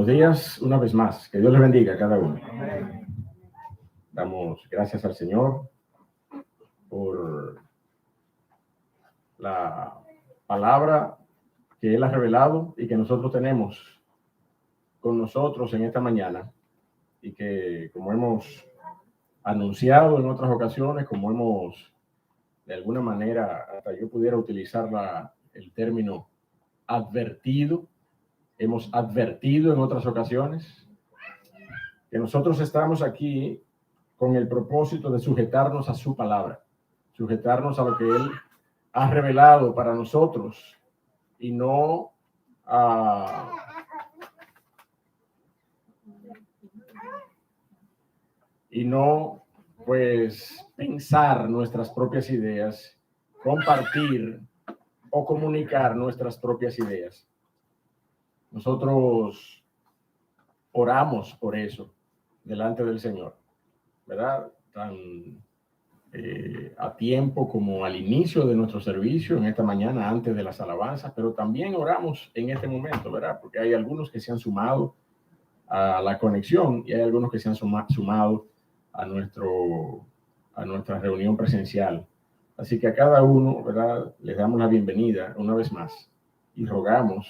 Buenos días una vez más. Que Dios les bendiga a cada uno. Damos gracias al Señor por la palabra que Él ha revelado y que nosotros tenemos con nosotros en esta mañana, y que, como hemos anunciado en otras ocasiones, como hemos de alguna manera, hasta yo pudiera utilizar el término advertido, hemos advertido en otras ocasiones, que nosotros estamos aquí con el propósito de sujetarnos a su palabra, sujetarnos a lo que Él ha revelado para nosotros, y no a pues pensar nuestras propias ideas, compartir o comunicar nuestras propias ideas. Nosotros oramos por eso delante del Señor, ¿verdad? Tan a tiempo como al inicio de nuestro servicio en esta mañana, antes de las alabanzas, pero también oramos en este momento, ¿verdad? Porque hay algunos que se han sumado a la conexión y hay algunos que se han sumado a nuestra reunión presencial. Así que a cada uno, ¿verdad?, les damos la bienvenida una vez más y rogamos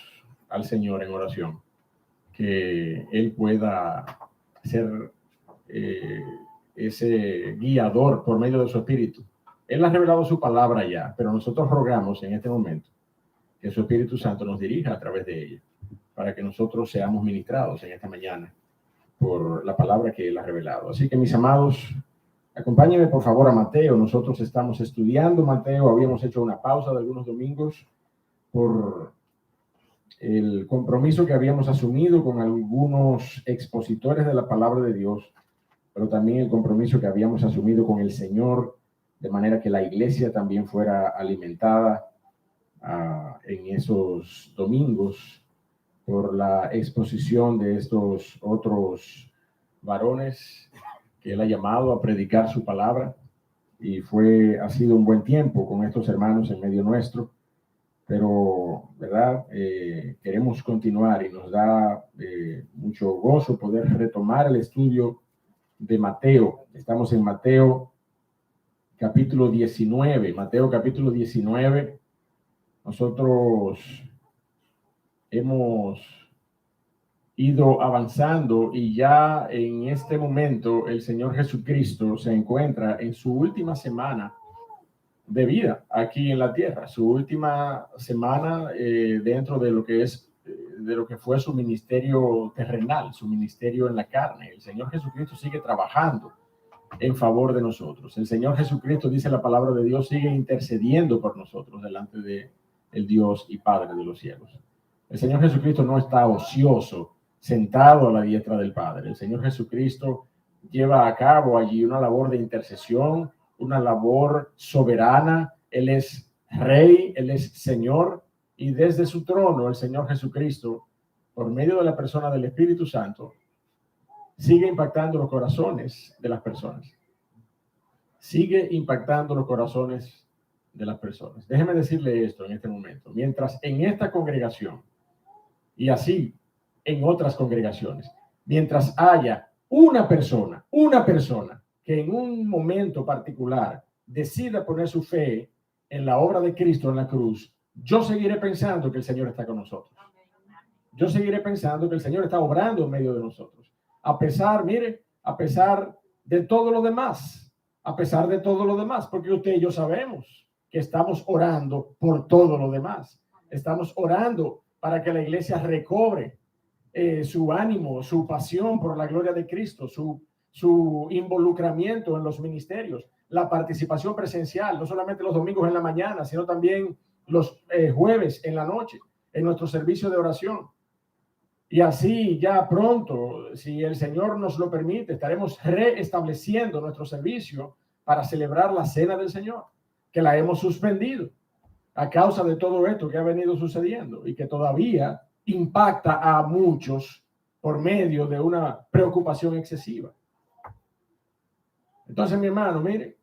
al Señor en oración que Él pueda ser ese guiador por medio de su Espíritu. Él ha revelado su palabra ya, pero nosotros rogamos en este momento que su Espíritu Santo nos dirija a través de ella, para que nosotros seamos ministrados en esta mañana por la palabra que Él ha revelado. Así que, mis amados, acompáñenme por favor a Mateo. Nosotros estamos estudiando Mateo. Habíamos hecho una pausa de algunos domingos por el compromiso que habíamos asumido con algunos expositores de la palabra de Dios, pero también el compromiso que habíamos asumido con el Señor, de manera que la iglesia también fuera alimentada en esos domingos por la exposición de estos otros varones que Él ha llamado a predicar su palabra. Y ha sido un buen tiempo con estos hermanos en medio nuestro, pero, ¿verdad? Queremos continuar y nos da mucho gozo poder retomar el estudio de Mateo. Estamos en Mateo capítulo 19. Mateo capítulo 19. Nosotros hemos ido avanzando y ya en este momento el Señor Jesucristo se encuentra en su última semana de vida aquí en la tierra, su última semana dentro de lo que fue su ministerio terrenal, su ministerio en la carne. El Señor Jesucristo sigue trabajando en favor de nosotros. El Señor Jesucristo, dice la palabra de Dios, sigue intercediendo por nosotros delante de el Dios y Padre de los cielos. El Señor Jesucristo no está ocioso, sentado a la diestra del Padre. El Señor Jesucristo lleva a cabo allí una labor de intercesión, una labor soberana. Él es Rey, Él es Señor, y desde su trono el Señor Jesucristo, por medio de la persona del Espíritu Santo, sigue impactando los corazones de las personas. Sigue impactando los corazones de las personas. Déjeme decirle esto en este momento. Mientras en esta congregación, y así en otras congregaciones, mientras haya una persona que en un momento particular decida poner su fe en la obra de Cristo en la cruz, yo seguiré pensando que el Señor está con nosotros. Yo seguiré pensando que el Señor está obrando en medio de nosotros. A pesar de todo lo demás, porque usted y yo sabemos que estamos orando por todo lo demás. Estamos orando para que la iglesia recobre su ánimo, su pasión por la gloria de Cristo, su involucramiento en los ministerios, la participación presencial, no solamente los domingos en la mañana, sino también los jueves en la noche, en nuestro servicio de oración. Y así ya pronto, si el Señor nos lo permite, estaremos reestableciendo nuestro servicio para celebrar la Cena del Señor, que la hemos suspendido a causa de todo esto que ha venido sucediendo y que todavía impacta a muchos por medio de una preocupación excesiva. Entonces, mi hermano, mire,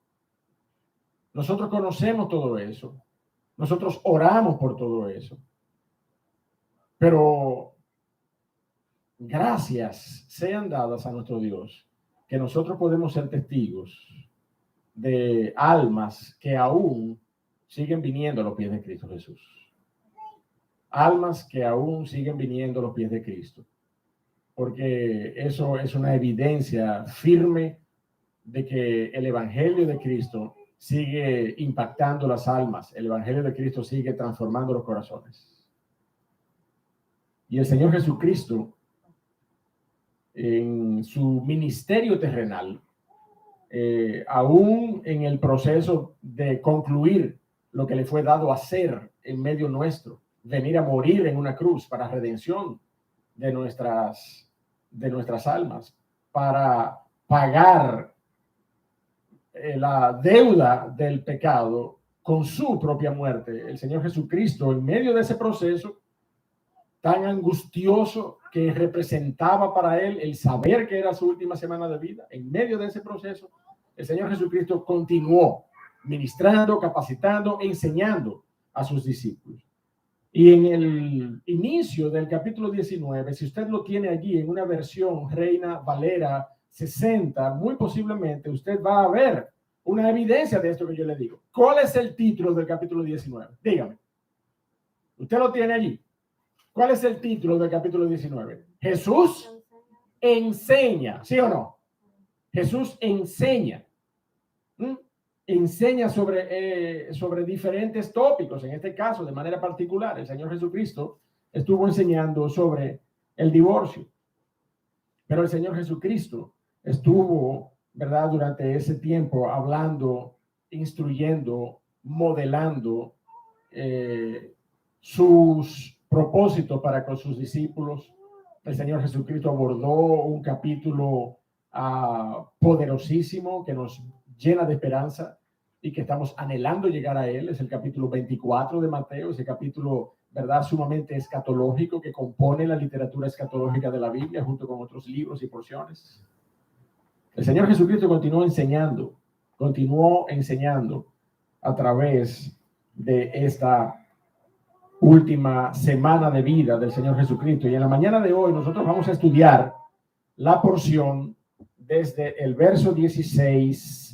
nosotros conocemos todo eso, nosotros oramos por todo eso, pero gracias sean dadas a nuestro Dios, que nosotros podemos ser testigos de almas que aún siguen viniendo a los pies de Cristo Jesús. Almas que aún siguen viniendo a los pies de Cristo. Porque eso es una evidencia firme de que el Evangelio de Cristo sigue impactando las almas. El Evangelio de Cristo sigue transformando los corazones. Y el Señor Jesucristo, en su ministerio terrenal, aún en el proceso de concluir lo que le fue dado a hacer en medio nuestro, venir a morir en una cruz para redención de nuestras almas, para pagar la deuda del pecado con su propia muerte. El Señor Jesucristo, en medio de ese proceso tan angustioso que representaba para él el saber que era su última semana de vida, en medio de ese proceso, el Señor Jesucristo continuó ministrando, capacitando, enseñando a sus discípulos. Y en el inicio del capítulo 19, si usted lo tiene allí en una versión Reina Valera 60, muy posiblemente usted va a ver una evidencia de esto que yo le digo. ¿Cuál es el título del capítulo 19? Dígame. Usted lo tiene allí. ¿Cuál es el título del capítulo 19? Jesús enseña, ¿sí o no? Jesús enseña. Enseña sobre diferentes tópicos. En este caso, de manera particular, el Señor Jesucristo estuvo enseñando sobre el divorcio. Pero el Señor Jesucristo estuvo, ¿verdad?, durante ese tiempo hablando, instruyendo, modelando sus propósitos para con sus discípulos. El Señor Jesucristo abordó un capítulo poderosísimo que nos llena de esperanza y que estamos anhelando llegar a él. Es el capítulo 24 de Mateo, ese capítulo, ¿verdad?, sumamente escatológico que compone la literatura escatológica de la Biblia junto con otros libros y porciones. El Señor Jesucristo continuó enseñando a través de esta última semana de vida del Señor Jesucristo. Y en la mañana de hoy nosotros vamos a estudiar la porción desde el verso 16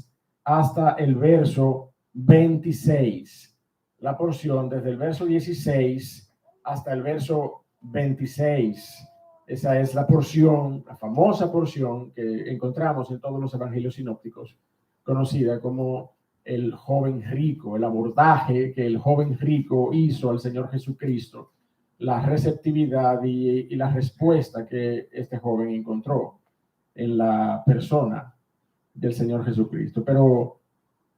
hasta el verso 26. La porción desde el verso 16 hasta el verso 26. Esa es la porción, la famosa porción que encontramos en todos los evangelios sinópticos, conocida como el joven rico, el abordaje que el joven rico hizo al Señor Jesucristo, la receptividad y la respuesta que este joven encontró en la persona del Señor Jesucristo. Pero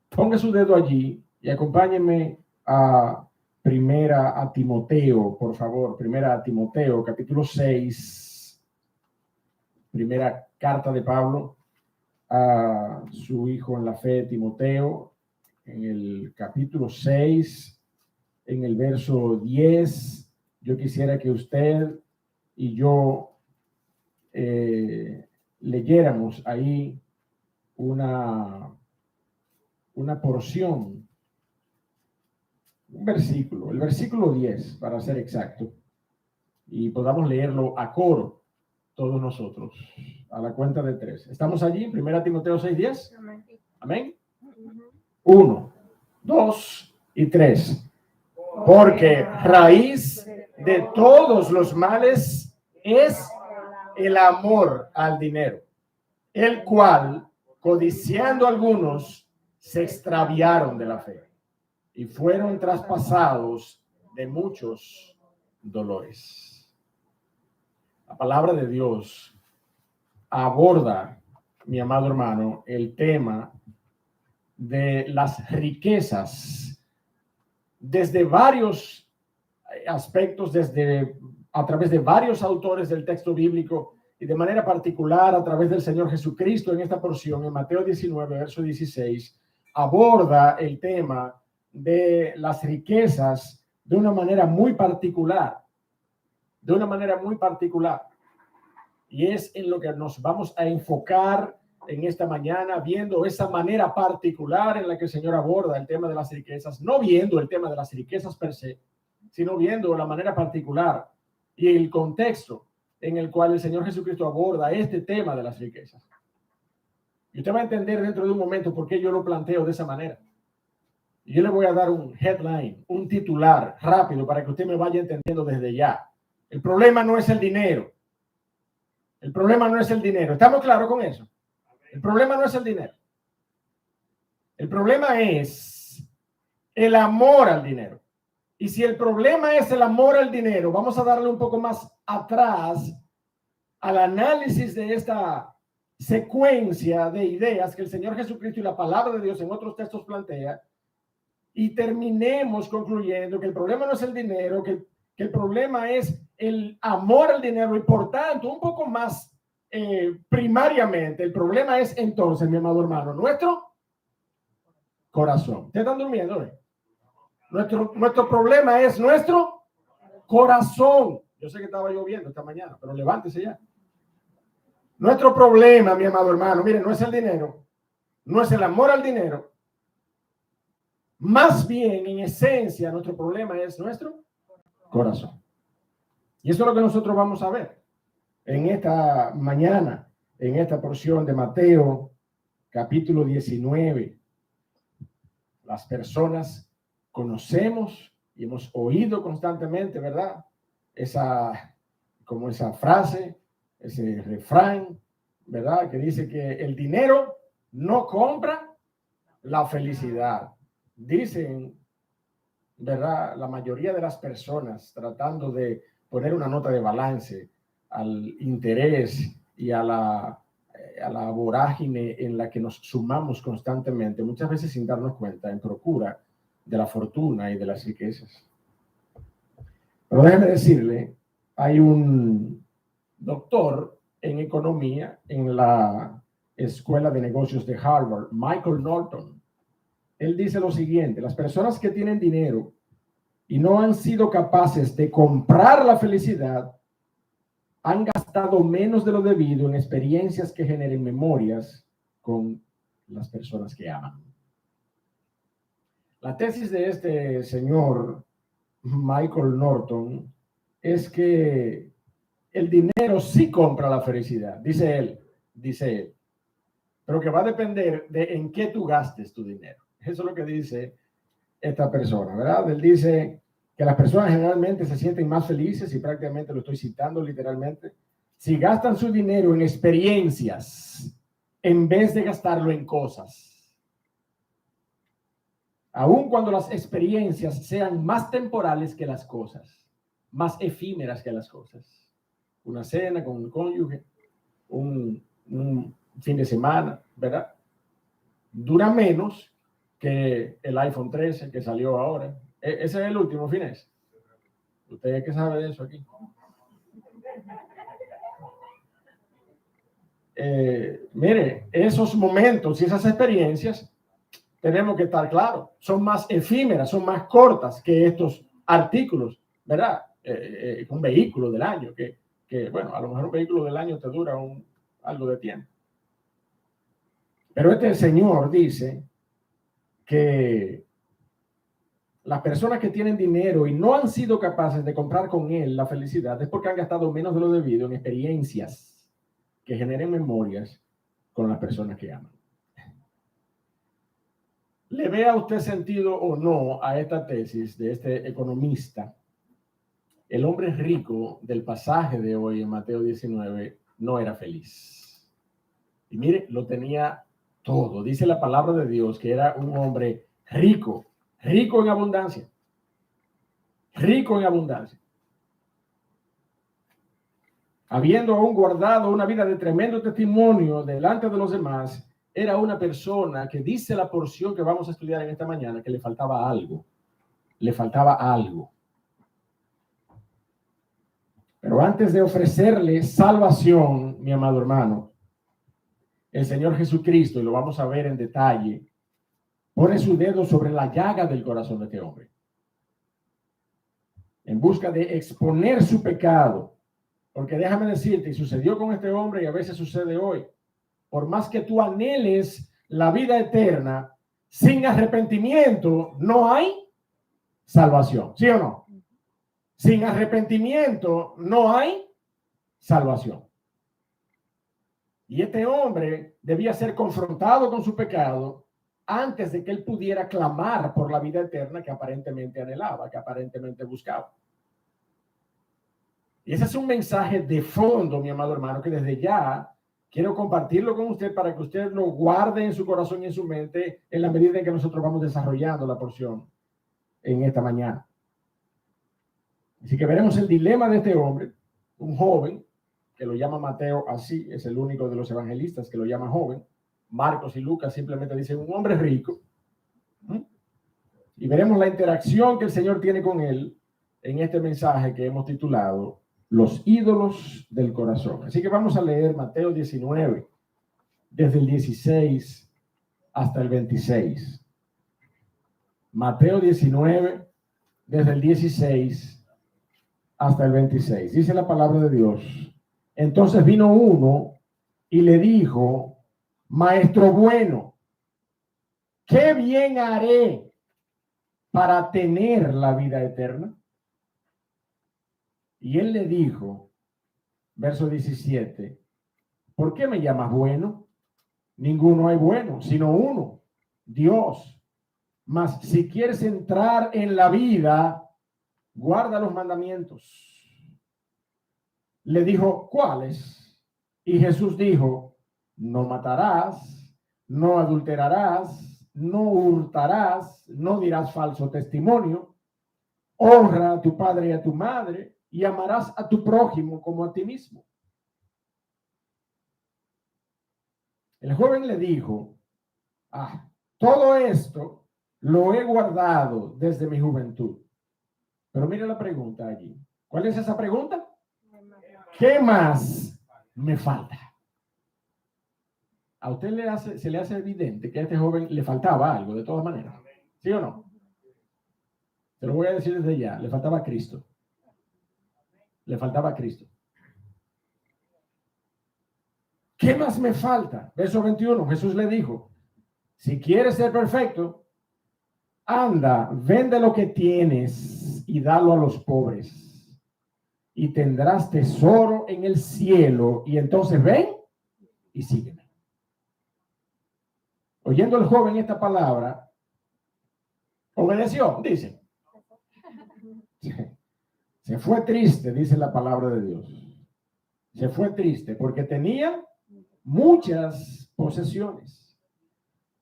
ponga su dedo allí y acompáñenme a Timoteo, por favor. Primera a Timoteo, capítulo 6. Primera carta de Pablo a su hijo en la fe, Timoteo, en el capítulo 6, en el verso 10. Yo quisiera que usted y yo leyéramos ahí una porción, un versículo, el versículo 10 para ser exacto, y podamos leerlo a coro todos nosotros, a la cuenta de 3. ¿Estamos allí? 1 Timoteo 6:10. Amén. Amén. 1, 2 y 3. Porque raíz de todos los males es el amor al dinero, el cual, codiciando algunos, se extraviaron de la fe y fueron traspasados de muchos dolores. La palabra de Dios aborda, mi amado hermano, el tema de las riquezas desde varios aspectos, a través de varios autores del texto bíblico y de manera particular a través del Señor Jesucristo. En esta porción, en Mateo 19, verso 16, aborda el tema de las riquezas de una manera muy particular, y es en lo que nos vamos a enfocar en esta mañana, viendo esa manera particular en la que el Señor aborda el tema de las riquezas, no viendo el tema de las riquezas per se, sino viendo la manera particular y el contexto en el cual el Señor Jesucristo aborda este tema de las riquezas. Y usted va a entender dentro de un momento por qué yo lo planteo de esa manera. Y yo le voy a dar un headline, un titular rápido para que usted me vaya entendiendo desde ya. El problema no es el dinero. El problema no es el dinero. ¿Estamos claros con eso? El problema no es el dinero. El problema es el amor al dinero. Y si el problema es el amor al dinero, vamos a darle un poco más atrás al análisis de esta secuencia de ideas que el Señor Jesucristo y la palabra de Dios en otros textos plantea, y terminemos concluyendo que el problema no es el dinero, que el problema es el amor al dinero, y por tanto, un poco más primariamente, el problema es entonces, mi amado hermano, nuestro corazón. ¿Ustedes están durmiendo? Nuestro problema es nuestro corazón. Yo sé que estaba lloviendo esta mañana, pero levántese ya. Nuestro problema, mi amado hermano, miren, no es el dinero, no es el amor al dinero. Más bien, en esencia, nuestro problema es nuestro corazón. Y eso es lo que nosotros vamos a ver en esta mañana, en esta porción de Mateo, capítulo 19. Las personas conocemos y hemos oído constantemente, ¿verdad? Esa frase, ese refrán, ¿verdad? Que dice que el dinero no compra la felicidad. Dicen, ¿verdad? La mayoría de las personas tratando de poner una nota de balance al interés y a la vorágine en la que nos sumamos constantemente, muchas veces sin darnos cuenta, en procura de la fortuna y de las riquezas. Pero déjeme decirle, hay un doctor en economía en la Escuela de Negocios de Harvard, Michael Norton. Él dice lo siguiente: las personas que tienen dinero y no han sido capaces de comprar la felicidad han gastado menos de lo debido en experiencias que generen memorias con las personas que aman. La tesis de este señor Michael Norton es que el dinero sí compra la felicidad, dice él, pero que va a depender de en qué tú gastes tu dinero. Eso es lo que dice esta persona, ¿verdad? Él dice que las personas generalmente se sienten más felices, y prácticamente lo estoy citando literalmente, si gastan su dinero en experiencias en vez de gastarlo en cosas. Aun cuando las experiencias sean más temporales que las cosas, más efímeras que las cosas. Una cena con un cónyuge, un fin de semana, ¿verdad? Dura menos que el iPhone 13 que salió ahora. Ese es el último, Fines. ¿Usted qué sabe de eso aquí? Mire, esos momentos y esas experiencias, tenemos que estar claros, son más efímeras, son más cortas que estos artículos, ¿verdad? Un vehículo del año, que bueno, a lo mejor un vehículo del año te dura algo de tiempo. Pero este señor dice que las personas que tienen dinero y no han sido capaces de comprar con él la felicidad es porque han gastado menos de lo debido en experiencias que generen memorias con las personas que aman. ¿Le vea usted sentido o no a esta tesis de este economista? El hombre rico del pasaje de hoy en Mateo 19 no era feliz. Y mire, lo tenía todo. Dice la palabra de Dios que era un hombre rico, rico en abundancia. Rico en abundancia. Habiendo aún guardado una vida de tremendo testimonio delante de los demás, era una persona que dice la porción que vamos a estudiar en esta mañana que le faltaba algo. Le faltaba algo. Pero antes de ofrecerle salvación, mi amado hermano, el Señor Jesucristo, y lo vamos a ver en detalle, pone su dedo sobre la llaga del corazón de este hombre, en busca de exponer su pecado. Porque déjame decirte, y sucedió con este hombre y a veces sucede hoy, por más que tú anheles la vida eterna, sin arrepentimiento no hay salvación, ¿sí o no? Sin arrepentimiento no hay salvación. Y este hombre debía ser confrontado con su pecado antes de que él pudiera clamar por la vida eterna que aparentemente anhelaba, que aparentemente buscaba. Y ese es un mensaje de fondo, mi amado hermano, que desde ya quiero compartirlo con usted para que usted lo guarde en su corazón y en su mente en la medida en que nosotros vamos desarrollando la porción en esta mañana. Así que veremos el dilema de este hombre, un joven, que lo llama Mateo así, es el único de los evangelistas que lo llama joven. Marcos y Lucas simplemente dicen un hombre rico. Y veremos la interacción que el Señor tiene con él en este mensaje que hemos titulado Los ídolos del corazón. Así que vamos a leer Mateo 19, desde el 16 hasta el 26. Mateo 19, desde el 16 hasta el 26. Dice la palabra de Dios. Entonces vino uno y le dijo, Maestro bueno, ¿qué bien haré para tener la vida eterna? Y él le dijo, verso 17, ¿por qué me llamas bueno? Ninguno hay bueno, sino uno, Dios. Mas si quieres entrar en la vida, guarda los mandamientos. Le dijo, ¿cuáles? Y Jesús dijo, no matarás, no adulterarás, no hurtarás, no dirás falso testimonio, honra a tu padre y a tu madre, y amarás a tu prójimo como a ti mismo. El joven le dijo, todo esto lo he guardado desde mi juventud. Pero mire la pregunta allí. ¿Cuál es esa pregunta? ¿Qué más me falta? A usted se le hace evidente que a este joven le faltaba algo, de todas maneras. ¿Sí o no? Te lo voy a decir desde ya. Le faltaba Cristo. Le faltaba Cristo. ¿Qué más me falta? Verso 21. Jesús le dijo, si quieres ser perfecto, anda, vende lo que tienes y dalo a los pobres. Y tendrás tesoro en el cielo. Y entonces ven y sígueme. Oyendo el joven esta palabra, obedeció, dice. Se fue triste, dice la palabra de Dios. Se fue triste porque tenía muchas posesiones.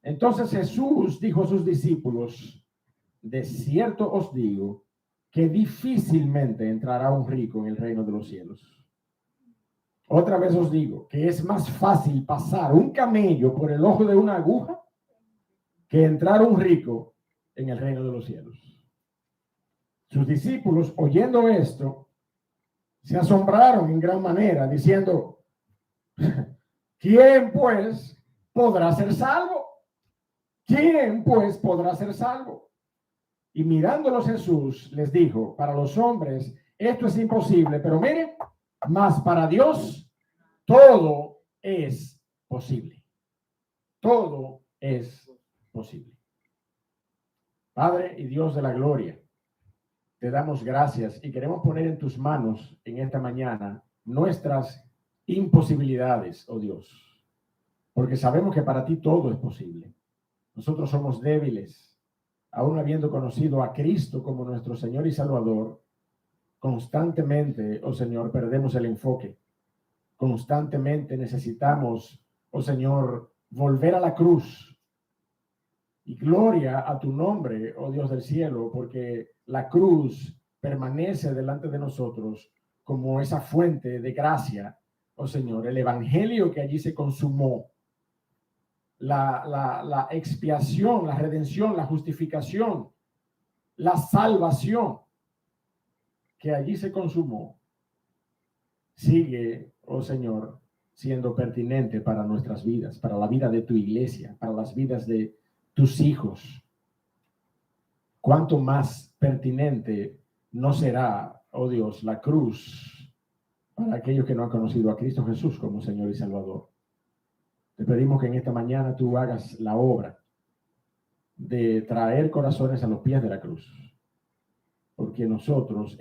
Entonces Jesús dijo a sus discípulos, de cierto os digo que difícilmente entrará un rico en el reino de los cielos. Otra vez os digo que es más fácil pasar un camello por el ojo de una aguja que entrar un rico en el reino de los cielos. Sus discípulos, oyendo esto, se asombraron en gran manera, diciendo, ¿quién pues podrá ser salvo? ¿Quién pues podrá ser salvo? Y mirándolos Jesús les dijo, para los hombres esto es imposible, pero miren, mas para Dios todo es posible. Todo es posible. Padre y Dios de la gloria, te damos gracias y queremos poner en tus manos en esta mañana nuestras imposibilidades, oh Dios, porque sabemos que para ti todo es posible. Nosotros somos débiles, aún habiendo conocido a Cristo como nuestro Señor y Salvador, constantemente, oh Señor, perdemos el enfoque. Constantemente necesitamos, oh Señor, volver a la cruz. Y gloria a tu nombre, oh Dios del cielo, porque la cruz permanece delante de nosotros como esa fuente de gracia, oh Señor, el evangelio que allí se consumó, la expiación, la redención, la justificación, la salvación que allí se consumó, sigue, oh Señor, siendo pertinente para nuestras vidas, para la vida de tu iglesia, para las vidas de tus hijos. ¿Cuánto más pertinente no será, oh Dios, la cruz para aquellos que no han conocido a Cristo Jesús como Señor y Salvador? Te pedimos que en esta mañana tú hagas la obra de traer corazones a los pies de la cruz, porque nosotros,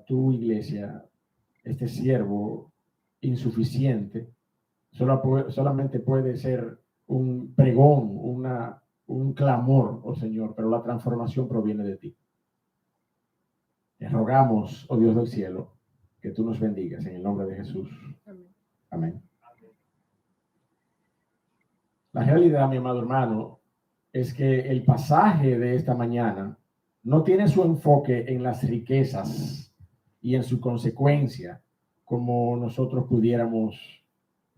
tu iglesia, este siervo insuficiente. Solamente puede ser un pregón, un clamor, oh Señor, pero la transformación proviene de ti. Te rogamos, oh Dios del cielo, que tú nos bendigas en el nombre de Jesús. Amén. Amén. La realidad, mi amado hermano, es que el pasaje de esta mañana no tiene su enfoque en las riquezas y en su consecuencia, como nosotros pudiéramos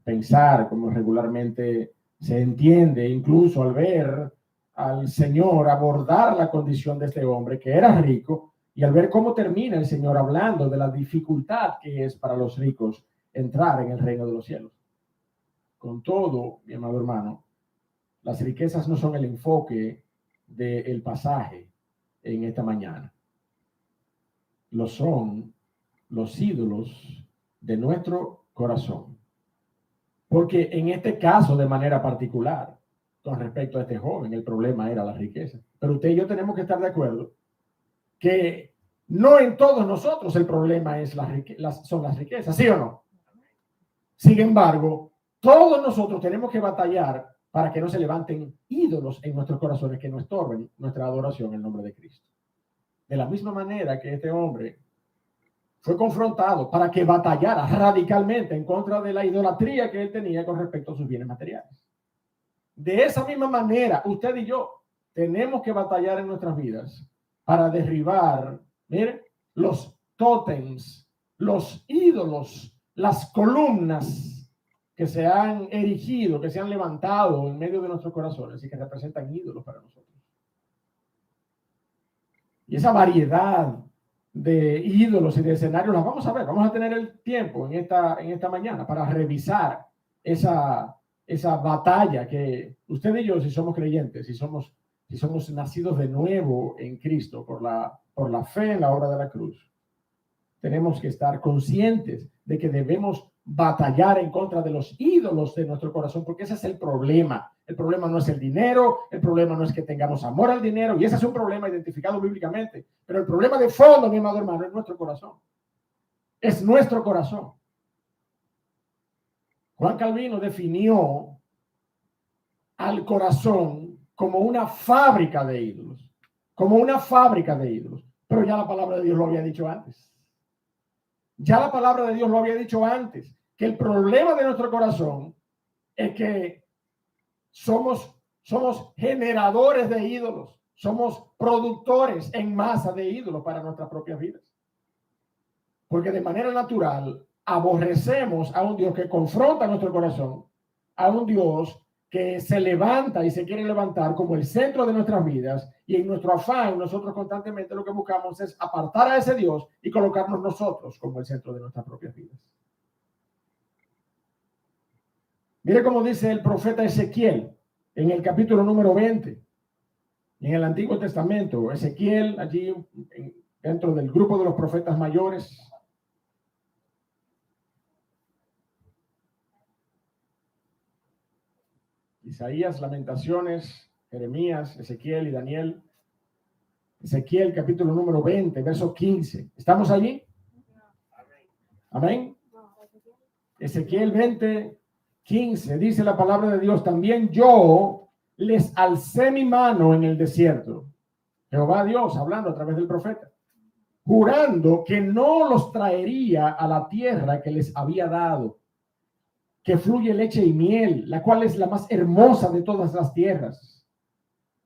pensar, como regularmente se entiende, incluso al ver al Señor abordar la condición de este hombre que era rico, y al ver cómo termina el Señor hablando de la dificultad que es para los ricos entrar en el reino de los cielos. Con todo, mi amado hermano, las riquezas no son el enfoque del pasaje en esta mañana. Lo son los ídolos de nuestro corazón. Porque en este caso, de manera particular, con respecto a este joven, el problema era la riqueza. Pero usted y yo tenemos que estar de acuerdo que no en todos nosotros el problema es son las riquezas, ¿sí o no? Sin embargo, todos nosotros tenemos que batallar para que no se levanten ídolos en nuestros corazones que no estorben nuestra adoración en nombre de Cristo. De la misma manera que este hombre fue confrontado para que batallara radicalmente en contra de la idolatría que él tenía con respecto a sus bienes materiales. De esa misma manera, usted y yo tenemos que batallar en nuestras vidas para derribar, miren, los tótems, los ídolos, las columnas que se han erigido, que se han levantado en medio de nuestros corazones y que representan ídolos para nosotros. Y esa variedad de ídolos y de escenarios las vamos a ver. Vamos a tener el tiempo en esta mañana para revisar esa batalla que usted y yo, si somos creyentes, si somos nacidos de nuevo en Cristo por la fe en la obra de la cruz, tenemos que estar conscientes de que debemos batallar en contra de los ídolos de nuestro corazón, porque ese es el problema. El problema no es el dinero, el problema no es que tengamos amor al dinero, y ese es un problema identificado bíblicamente, pero el problema de fondo, mi amado hermano, es nuestro corazón. Es nuestro corazón. Juan Calvino definió al corazón como una fábrica de ídolos, pero ya la palabra de Dios lo había dicho antes. Ya la palabra de Dios lo había dicho antes, que el problema de nuestro corazón es que somos generadores de ídolos, somos productores en masa de ídolos para nuestras propias vidas. Porque de manera natural aborrecemos a un Dios que confronta nuestro corazón, a un Dios que se levanta y se quiere levantar como el centro de nuestras vidas, y en nuestro afán nosotros constantemente lo que buscamos es apartar a ese Dios y colocarnos nosotros como el centro de nuestras propias vidas. Mire cómo dice el profeta Ezequiel en el capítulo número 20, en el Antiguo Testamento. Ezequiel, allí dentro del grupo de los profetas mayores. Isaías, Lamentaciones, Jeremías, Ezequiel y Daniel. Ezequiel, capítulo número 20, verso 15. ¿Estamos allí? Amén. Ezequiel 20, 15. Dice la palabra de Dios: también yo les alcé mi mano en el desierto. Jehová Dios hablando a través del profeta, jurando que no los traería a la tierra que les había dado, que fluye leche y miel, la cual es la más hermosa de todas las tierras.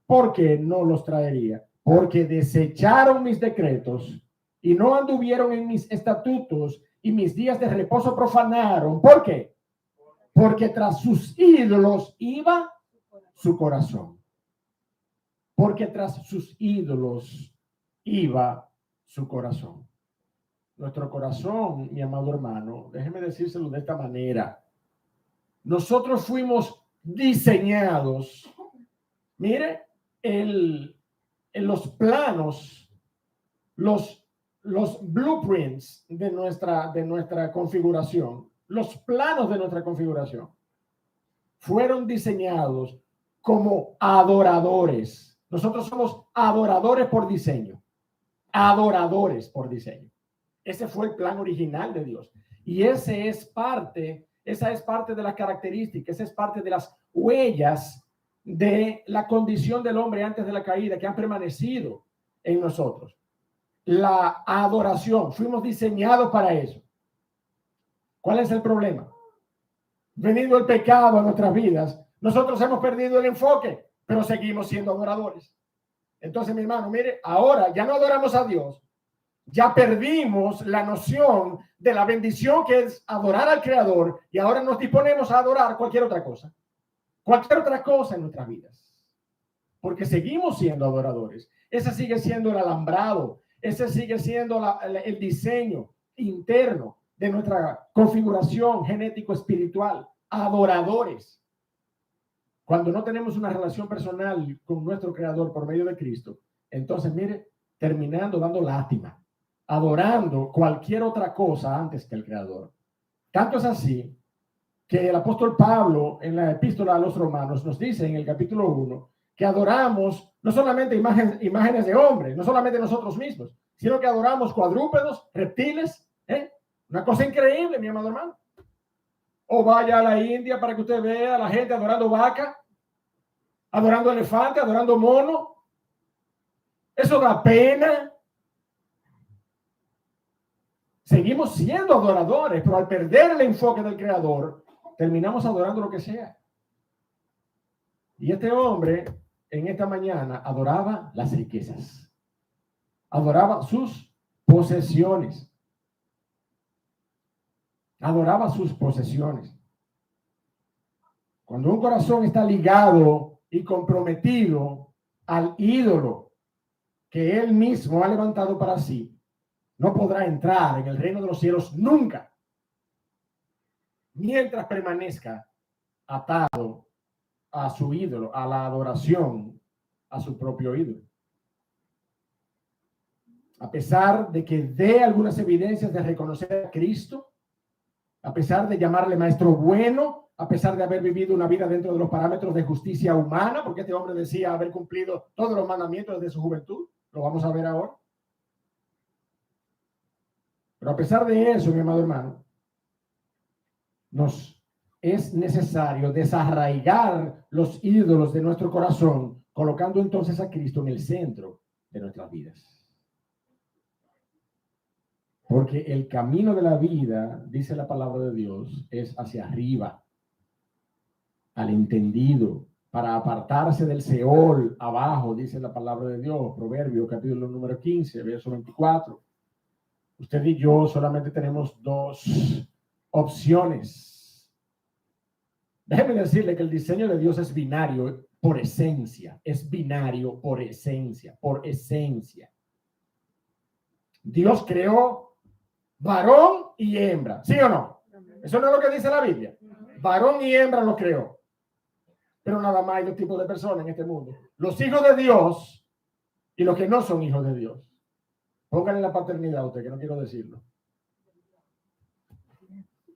¿Por qué no los traería? Porque desecharon mis decretos y no anduvieron en mis estatutos, y mis días de reposo profanaron. ¿Por qué? Porque tras sus ídolos iba su corazón. Porque tras sus ídolos iba su corazón. Nuestro corazón, mi amado hermano, déjeme decírselo de esta manera. Nosotros fuimos diseñados, mire, en los planos, los blueprints de nuestra configuración, los planos de nuestra configuración fueron diseñados como adoradores. Nosotros somos adoradores por diseño. Adoradores por diseño. Ese fue el plan original de Dios. Y esa es parte de las características, esa es parte de las huellas de la condición del hombre antes de la caída que han permanecido en nosotros. La adoración, fuimos diseñados para eso. ¿Cuál es el problema? Venido el pecado a nuestras vidas, nosotros hemos perdido el enfoque, pero seguimos siendo adoradores. Entonces, mi hermano, mire, ahora ya no adoramos a Dios, ya perdimos la noción de la bendición que es adorar al Creador y ahora nos disponemos a adorar cualquier otra cosa en nuestras vidas, porque seguimos siendo adoradores. Ese sigue siendo el alambrado, ese sigue siendo el diseño interno de nuestra configuración genético-espiritual, adoradores. Cuando no tenemos una relación personal con nuestro Creador por medio de Cristo, entonces, mire, terminando dando lástima, adorando cualquier otra cosa antes que el Creador. Tanto es así que el apóstol Pablo en la epístola a los Romanos nos dice en el capítulo 1 que adoramos no solamente imágenes de hombres, no solamente nosotros mismos, sino que adoramos cuadrúpedos, reptiles, una cosa increíble, mi amado hermano. O vaya a la India para que usted vea a la gente adorando vaca, adorando elefante, adorando mono. Eso da pena. Seguimos siendo adoradores, pero al perder el enfoque del Creador, terminamos adorando lo que sea. Y este hombre, en esta mañana, adoraba las riquezas. Adoraba sus posesiones. Adoraba sus posesiones. Cuando un corazón está ligado y comprometido al ídolo que él mismo ha levantado para sí, no podrá entrar en el reino de los cielos nunca, mientras permanezca atado a su ídolo, a la adoración a su propio ídolo. A pesar de que dé algunas evidencias de reconocer a Cristo, a pesar de llamarle maestro bueno, a pesar de haber vivido una vida dentro de los parámetros de justicia humana, porque este hombre decía haber cumplido todos los mandamientos desde su juventud, lo vamos a ver ahora. Pero a pesar de eso, mi amado hermano, nos es necesario desarraigar los ídolos de nuestro corazón, colocando entonces a Cristo en el centro de nuestras vidas. Porque el camino de la vida, dice la palabra de Dios, es hacia arriba, al entendido, para apartarse del Seol, abajo, dice la palabra de Dios, Proverbios, capítulo número 15, verso 24. Usted y yo solamente tenemos dos opciones. Déjeme decirle que el diseño de Dios es binario por esencia, es binario por esencia, Dios creó varón y hembra, ¿sí o no? Eso no es lo que dice la Biblia. Varón y hembra lo creó. Pero nada más hay dos tipos de personas en este mundo. Los hijos de Dios y los que no son hijos de Dios. Pónganle la paternidad a usted, que no quiero decirlo.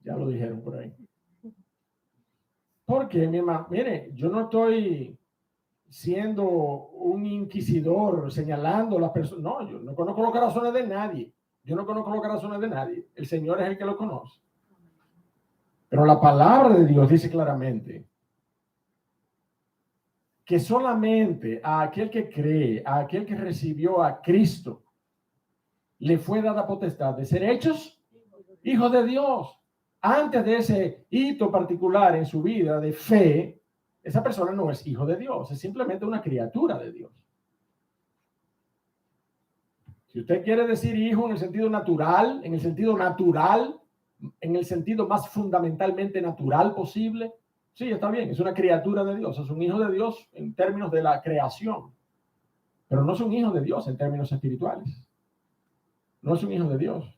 Ya lo dijeron por ahí. Porque, mi hermano, mire, yo no estoy siendo un inquisidor señalando a las personas. No, yo no conozco los corazones de nadie. El Señor es el que lo conoce. Pero la palabra de Dios dice claramente que solamente a aquel que cree, a aquel que recibió a Cristo, le fue dada potestad de ser hechos hijos de Dios. Antes de ese hito particular en su vida de fe, esa persona no es hijo de Dios, es simplemente una criatura de Dios. Si usted quiere decir hijo en el sentido natural, en el sentido más fundamentalmente natural posible, sí, está bien, es una criatura de Dios, es un hijo de Dios en términos de la creación, pero no es un hijo de Dios en términos espirituales. No es un hijo de Dios.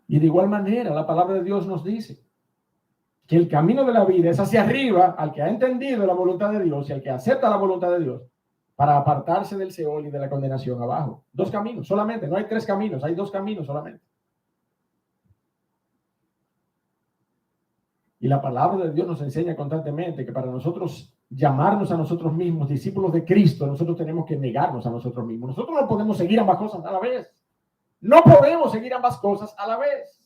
Y de igual manera, la palabra de Dios nos dice que el camino de la vida es hacia arriba al que ha entendido la voluntad de Dios y al que acepta la voluntad de Dios para apartarse del Seol y de la condenación abajo. Dos caminos solamente, no hay tres caminos, hay dos caminos solamente. Y la palabra de Dios nos enseña constantemente que para nosotros llamarnos a nosotros mismos discípulos de Cristo, nosotros tenemos que negarnos a nosotros mismos. Nosotros no podemos seguir ambas cosas a la vez. No podemos seguir ambas cosas a la vez.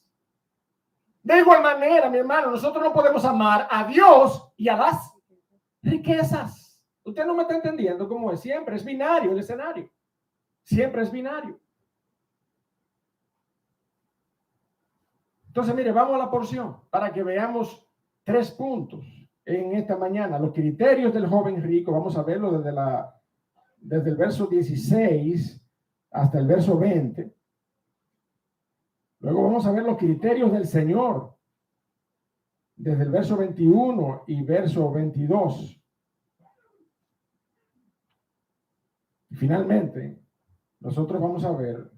De igual manera, mi hermano, nosotros no podemos amar a Dios y a las riquezas. Usted no me está entendiendo cómo es. Siempre es binario el escenario. Siempre es binario. Entonces, mire, vamos a la porción para que veamos 3 puntos en esta mañana. Los criterios del joven rico, vamos a verlo desde el verso 16 hasta el verso 20. Luego vamos a ver los criterios del Señor, desde el verso 21 y verso 22. Y finalmente, nosotros vamos a ver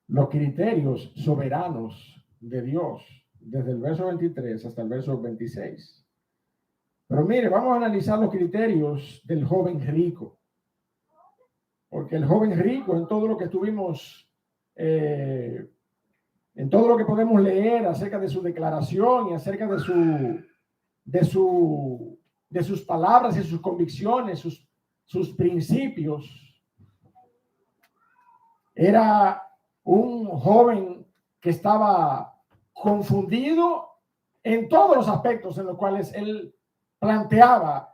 los criterios soberanos de Dios, desde el verso 23 hasta el verso 26. Pero mire, vamos a analizar los criterios del joven rico. Porque el joven rico, en todo lo que estuvimos, en todo lo que podemos leer acerca de su declaración y acerca de sus palabras y sus convicciones, sus principios, era un joven que estaba confundido en todos los aspectos en los cuales él planteaba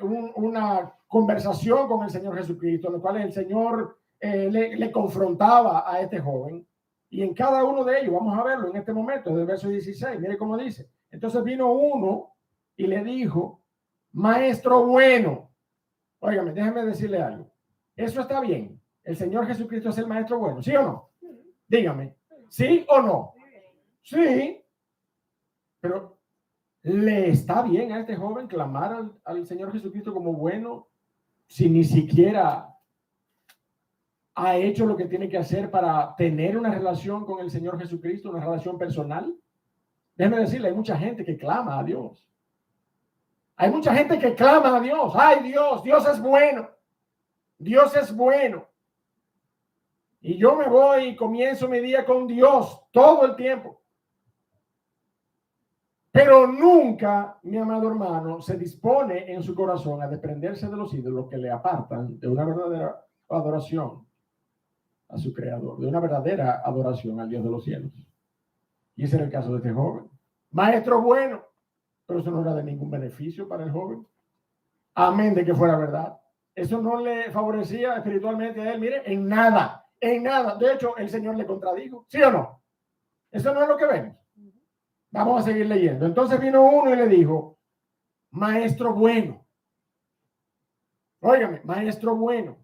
una conversación con el Señor Jesucristo, en los cuales el Señor le confrontaba a este joven. Y en cada uno de ellos, vamos a verlo en este momento, del verso 16, mire cómo dice. Entonces vino uno y le dijo, maestro bueno. Óigame, déjeme decirle algo. Eso está bien. El Señor Jesucristo es el maestro bueno, ¿sí o no? Dígame, ¿sí o no? Sí. Pero ¿le está bien a este joven clamar al Señor Jesucristo como bueno si ni siquiera ha hecho lo que tiene que hacer para tener una relación con el Señor Jesucristo, una relación personal? Déjeme decirle, hay mucha gente que clama a Dios. Hay mucha gente que clama a Dios. Ay, Dios, Dios es bueno. Dios es bueno. Y yo me voy y comienzo mi día con Dios todo el tiempo. Pero nunca, mi amado hermano, se dispone en su corazón a desprenderse de los ídolos que le apartan de una verdadera adoración a su creador, de una verdadera adoración al Dios de los cielos. Y ese era el caso de este joven. Maestro bueno, pero eso no era de ningún beneficio para el joven. Amén de que fuera verdad. Eso no le favorecía espiritualmente a él, mire, en nada, en nada. De hecho, el Señor le contradijo, ¿sí o no? Eso no es lo que vemos. Vamos a seguir leyendo. Entonces vino uno y le dijo, maestro bueno. Óigame, maestro bueno.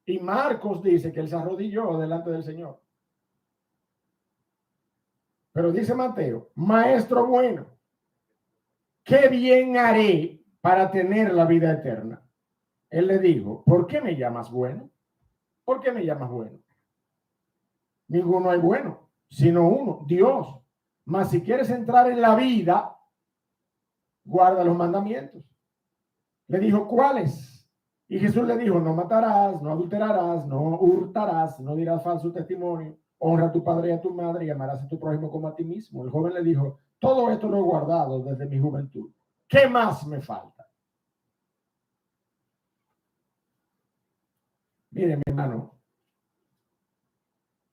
Y Marcos dice que él se arrodilló delante del Señor. Pero dice Mateo, maestro bueno, ¿qué bien haré para tener la vida eterna? Él le dijo, ¿por qué me llamas bueno? ¿Por qué me llamas bueno? Ninguno hay bueno, sino uno, Dios. Mas si quieres entrar en la vida, guarda los mandamientos. Le dijo, ¿cuáles? Y Jesús le dijo, no matarás, no adulterarás, no hurtarás, no dirás falso testimonio, honra a tu padre y a tu madre y amarás a tu prójimo como a ti mismo. El joven le dijo, todo esto lo he guardado desde mi juventud. ¿Qué más me falta? Mire, mi hermano,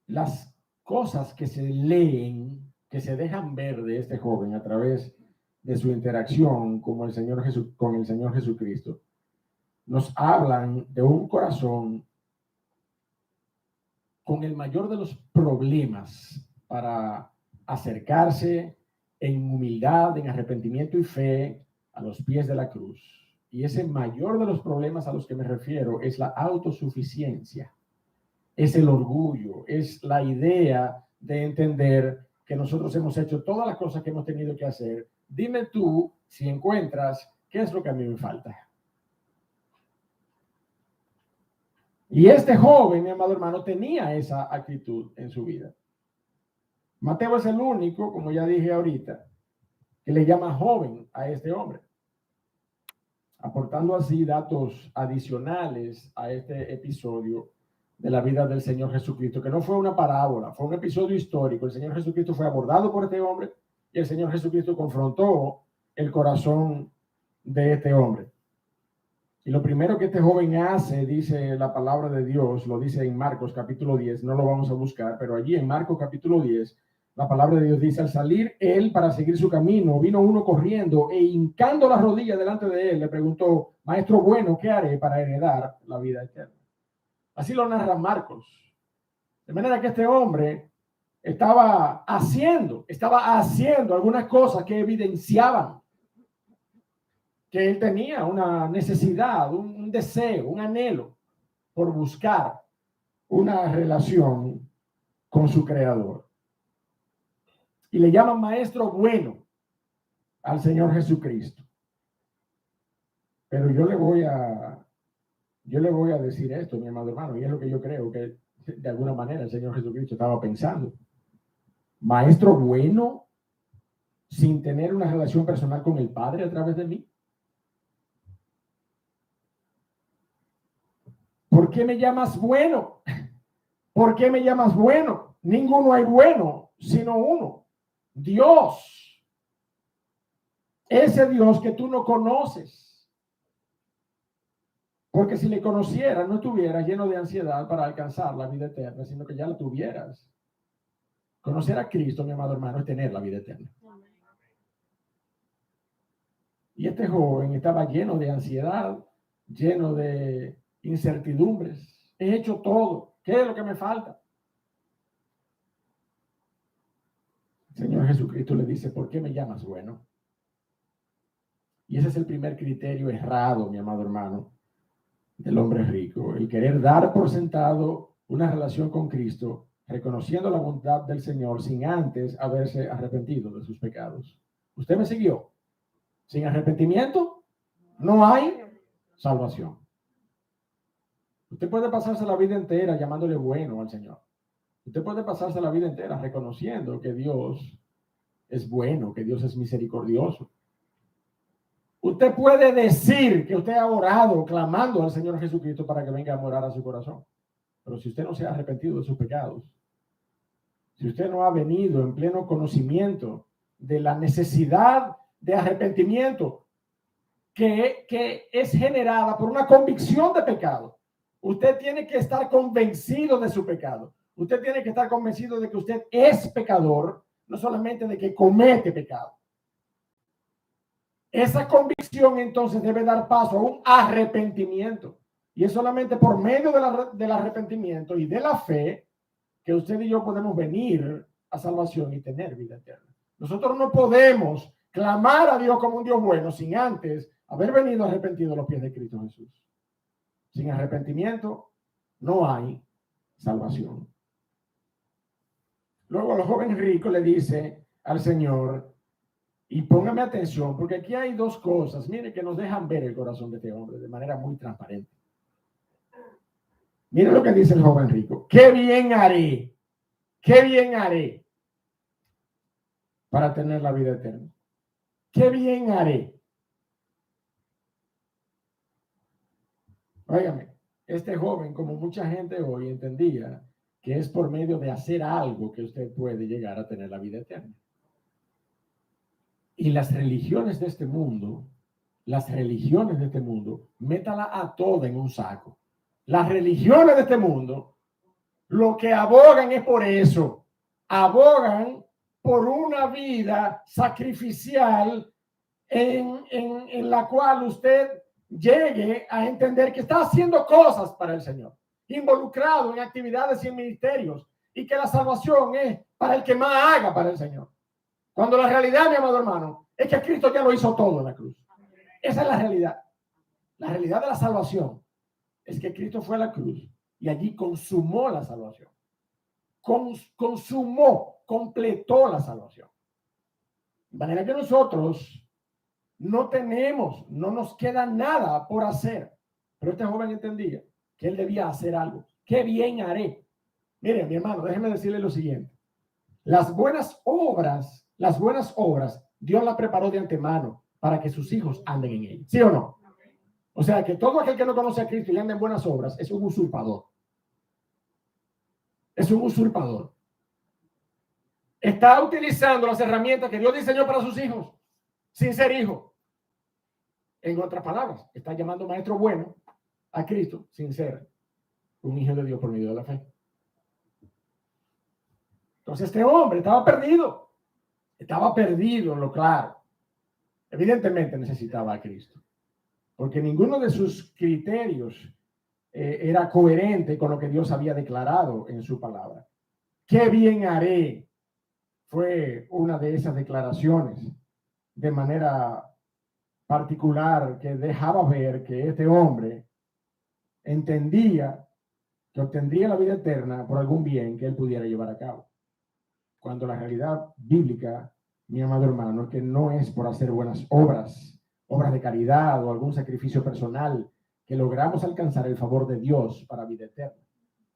las cosas que se leen, que se dejan ver de este joven a través de su interacción con el Señor Jesucristo, nos hablan de un corazón con el mayor de los problemas para acercarse en humildad, en arrepentimiento y fe a los pies de la cruz. Y ese mayor de los problemas a los que me refiero es la autosuficiencia, es el orgullo, es la idea de entender que nosotros hemos hecho todas las cosas que hemos tenido que hacer. Dime tú si encuentras qué es lo que a mí me falta. Y este joven, mi amado hermano, tenía esa actitud en su vida. Mateo es el único, como ya dije ahorita, que le llama joven a este hombre, aportando así datos adicionales a este episodio de la vida del Señor Jesucristo, que no fue una parábola, fue un episodio histórico. El Señor Jesucristo fue abordado por este hombre y el Señor Jesucristo confrontó el corazón de este hombre. Y lo primero que este joven hace, dice la palabra de Dios, lo dice en Marcos capítulo 10, no lo vamos a buscar, pero allí en Marcos capítulo 10, la palabra de Dios dice, al salir él para seguir su camino, vino uno corriendo e hincando las rodillas delante de él, le preguntó, maestro bueno, ¿qué haré para heredar la vida eterna? Así lo narra Marcos. De manera que este hombre estaba haciendo algunas cosas que evidenciaban que él tenía una necesidad, un deseo, un anhelo por buscar una relación con su creador. Y le llaman maestro bueno al Señor Jesucristo. Pero yo le voy a decir esto, mi amado hermano, y es lo que yo creo que de alguna manera el Señor Jesucristo estaba pensando. Maestro bueno sin tener una relación personal con el Padre a través de mí. ¿Por qué me llamas bueno? ¿Por qué me llamas bueno? Ninguno hay bueno, sino uno. Dios. Ese Dios que tú no conoces. Porque si le conocieras, no estuvieras lleno de ansiedad para alcanzar la vida eterna, sino que ya la tuvieras. Conocer a Cristo, mi amado hermano, es tener la vida eterna. Y este joven estaba lleno de ansiedad, lleno de incertidumbres. He hecho todo. ¿Qué es lo que me falta? El Señor Jesucristo le dice, ¿por qué me llamas bueno? Y ese es el primer criterio errado, mi amado hermano, del hombre rico. El querer dar por sentado una relación con Cristo, reconociendo la bondad del Señor sin antes haberse arrepentido de sus pecados. ¿Usted me siguió? Sin arrepentimiento no hay salvación. Usted puede pasarse la vida entera llamándole bueno al Señor. Usted puede pasarse la vida entera reconociendo que Dios es bueno, que Dios es misericordioso. Usted puede decir que usted ha orado clamando al Señor Jesucristo para que venga a morar a su corazón. Pero si usted no se ha arrepentido de sus pecados, si usted no ha venido en pleno conocimiento de la necesidad de arrepentimiento que es generada por una convicción de pecado, usted tiene que estar convencido de su pecado. Usted tiene que estar convencido de que usted es pecador, no solamente de que comete pecado. Esa convicción entonces debe dar paso a un arrepentimiento. Y es solamente por medio del arrepentimiento y de la fe que usted y yo podemos venir a salvación y tener vida eterna. Nosotros no podemos clamar a Dios como un Dios bueno sin antes haber venido arrepentido a los pies de Cristo Jesús. Sin arrepentimiento no hay salvación. Luego el joven rico le dice al Señor, y póngame atención, porque aquí hay dos cosas, mire, que nos dejan ver el corazón de este hombre de manera muy transparente. Mire lo que dice el joven rico. ¿Qué bien haré? ¿Qué bien haré para tener la vida eterna? ¿Qué bien haré? Óigame, este joven, como mucha gente hoy, entendía que es por medio de hacer algo que usted puede llegar a tener la vida eterna. Y las religiones de este mundo, métala a toda en un saco. Las religiones de este mundo, lo que abogan es por eso. Abogan por una vida sacrificial en la cual usted llegue a entender que está haciendo cosas para el Señor, involucrado en actividades y en ministerios, y que la salvación es para el que más haga para el Señor. Cuando la realidad, mi amado hermano, es que Cristo ya lo hizo todo en la cruz. Esa es la realidad. La realidad de la salvación es que Cristo fue a la cruz y allí consumó la salvación. Consumó, completó la salvación. De manera que nosotros no nos queda nada por hacer. Pero este joven entendía que él debía hacer algo. ¿Qué bien haré? Mire, mi hermano, déjeme decirle lo siguiente. Las buenas obras, Dios las preparó de antemano para que sus hijos anden en ellas. ¿Sí o no? O sea, que todo aquel que no conoce a Cristo y anda en buenas obras es un usurpador. Es un usurpador. Está utilizando las herramientas que Dios diseñó para sus hijos, sin ser hijo. En otras palabras, está llamando maestro bueno a Cristo sin ser un hijo de Dios por medio de la fe. Entonces este hombre estaba perdido en lo claro. Evidentemente necesitaba a Cristo, porque ninguno de sus criterios era coherente con lo que Dios había declarado en su palabra. ¿Qué bien haré? Fue una de esas declaraciones de manera particular que dejaba ver que este hombre entendía que obtendría la vida eterna por algún bien que él pudiera llevar a cabo. Cuando la realidad bíblica, mi amado hermano, es que no es por hacer buenas obras, obras de caridad o algún sacrificio personal que logramos alcanzar el favor de Dios para vida eterna.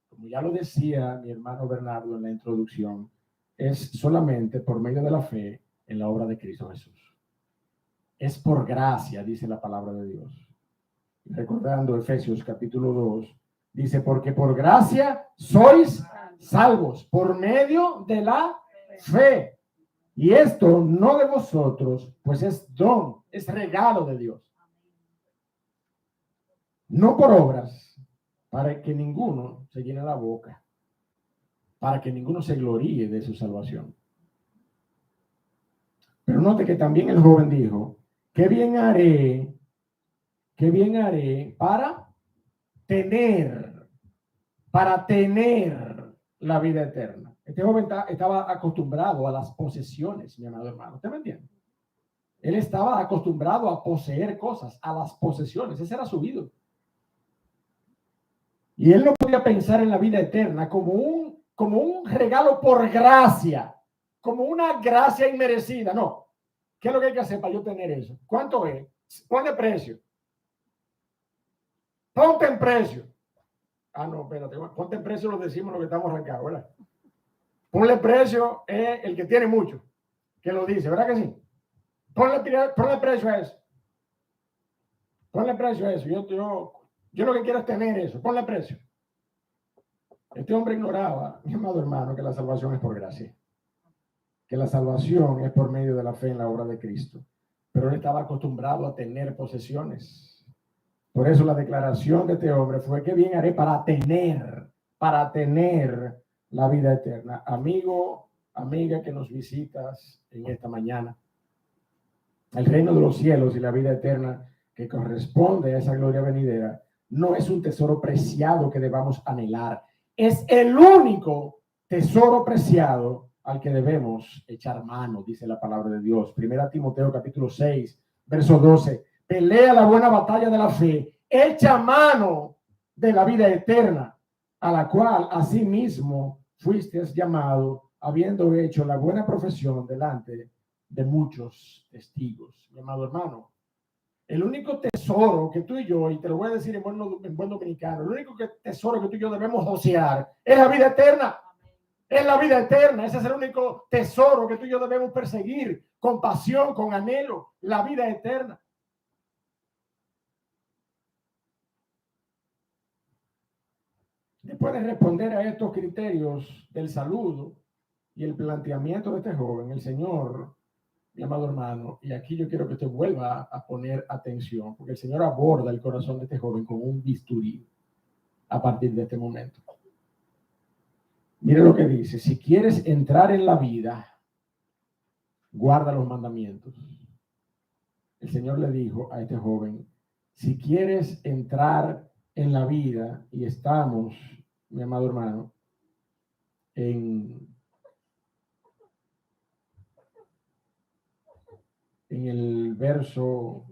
Como ya lo decía mi hermano Bernardo en la introducción, es solamente por medio de la fe en la obra de Cristo Jesús. Es por gracia, dice la palabra de Dios. Recordando Efesios capítulo 2, dice, porque por gracia sois salvos por medio de la fe. Y esto no de vosotros, pues es don, es regalo de Dios. No por obras, para que ninguno se llene la boca, para que ninguno se gloríe de su salvación. Pero note que también el joven dijo, qué bien haré para tener la vida eterna. Este joven estaba acostumbrado a las posesiones, mi amado hermano. ¿Usted me entiende? Él estaba acostumbrado a poseer cosas, a las posesiones. Ese era su ídolo. Y él no podía pensar en la vida eterna como un regalo por gracia, como una gracia inmerecida. No. ¿Qué es lo que hay que hacer para yo tener eso? ¿Cuánto es? Ponle precio. Ponte en precio. Ah, no, espérate. Ponte en precio, lo decimos lo que estamos arrancados, ¿verdad? Ponle precio es el que tiene mucho, que lo dice, ¿verdad que sí? Ponle precio a eso. Ponle precio a eso. Yo lo que quiero es tener eso. Ponle precio. Este hombre ignoraba, mi amado hermano, que la salvación es por gracia. Que la salvación es por medio de la fe en la obra de Cristo. Pero él estaba acostumbrado a tener posesiones. Por eso la declaración de este hombre fue, qué bien haré para tener la vida eterna. Amigo, amiga que nos visitas en esta mañana, el reino de los cielos y la vida eterna que corresponde a esa gloria venidera no es un tesoro preciado que debamos anhelar. Es el único tesoro preciado al que debemos echar mano, dice la palabra de Dios. Primera Timoteo capítulo 6, verso 12. Pelea la buena batalla de la fe, echa mano de la vida eterna, a la cual asimismo fuiste llamado, habiendo hecho la buena profesión delante de muchos testigos. Mi amado hermano, el único tesoro que tú y yo, y te lo voy a decir en buen dominicano, el único tesoro que tú y yo debemos josear es la vida eterna. Es la vida eterna. Ese es el único tesoro que tú y yo debemos perseguir con pasión, con anhelo, la vida eterna. Después de responder a estos criterios del saludo y el planteamiento de este joven, el Señor, mi amado hermano, y aquí yo quiero que usted vuelva a poner atención, porque el Señor aborda el corazón de este joven con un bisturí a partir de este momento. Mire lo que dice, si quieres entrar en la vida, guarda los mandamientos. El Señor le dijo a este joven, si quieres entrar en la vida, y estamos, mi amado hermano, en el verso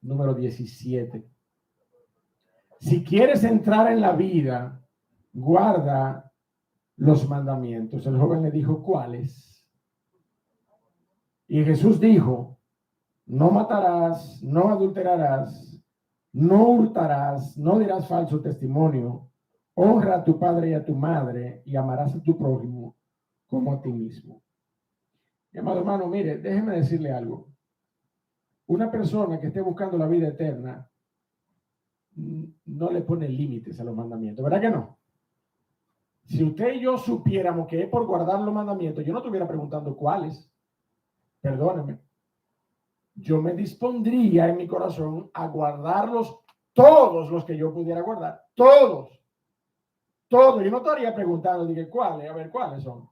número 17. Si quieres entrar en la vida, guarda los mandamientos. El joven le dijo, ¿cuáles? Y Jesús dijo, no matarás, no adulterarás, no hurtarás, no dirás falso testimonio, honra a tu padre y a tu madre y amarás a tu prójimo como a ti mismo. Mi amado hermano, mire, déjeme decirle algo. Una persona que esté buscando la vida eterna no le pone límites a los mandamientos, ¿verdad que no? Si usted y yo supiéramos que es por guardar los mandamientos, yo no estuviera preguntando cuáles. Perdóneme. yo me dispondría en mi corazón a guardarlos todos los que yo pudiera guardar. Todos. Todos. Yo no estaría preguntando, dije, ¿cuáles? A ver, ¿cuáles son?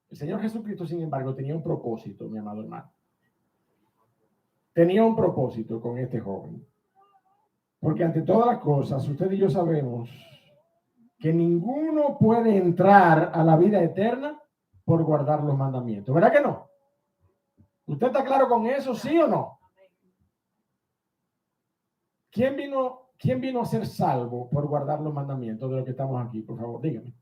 El Señor Jesucristo, sin embargo, tenía un propósito, mi amado hermano. Tenía un propósito con este joven. Porque ante todas las cosas, usted y yo sabemos que ninguno puede entrar a la vida eterna por guardar los mandamientos. ¿Verdad que no? ¿Usted está claro con eso, sí o no? ¿Quién vino a ser salvo por guardar los mandamientos de los que estamos aquí? Por favor, dígame.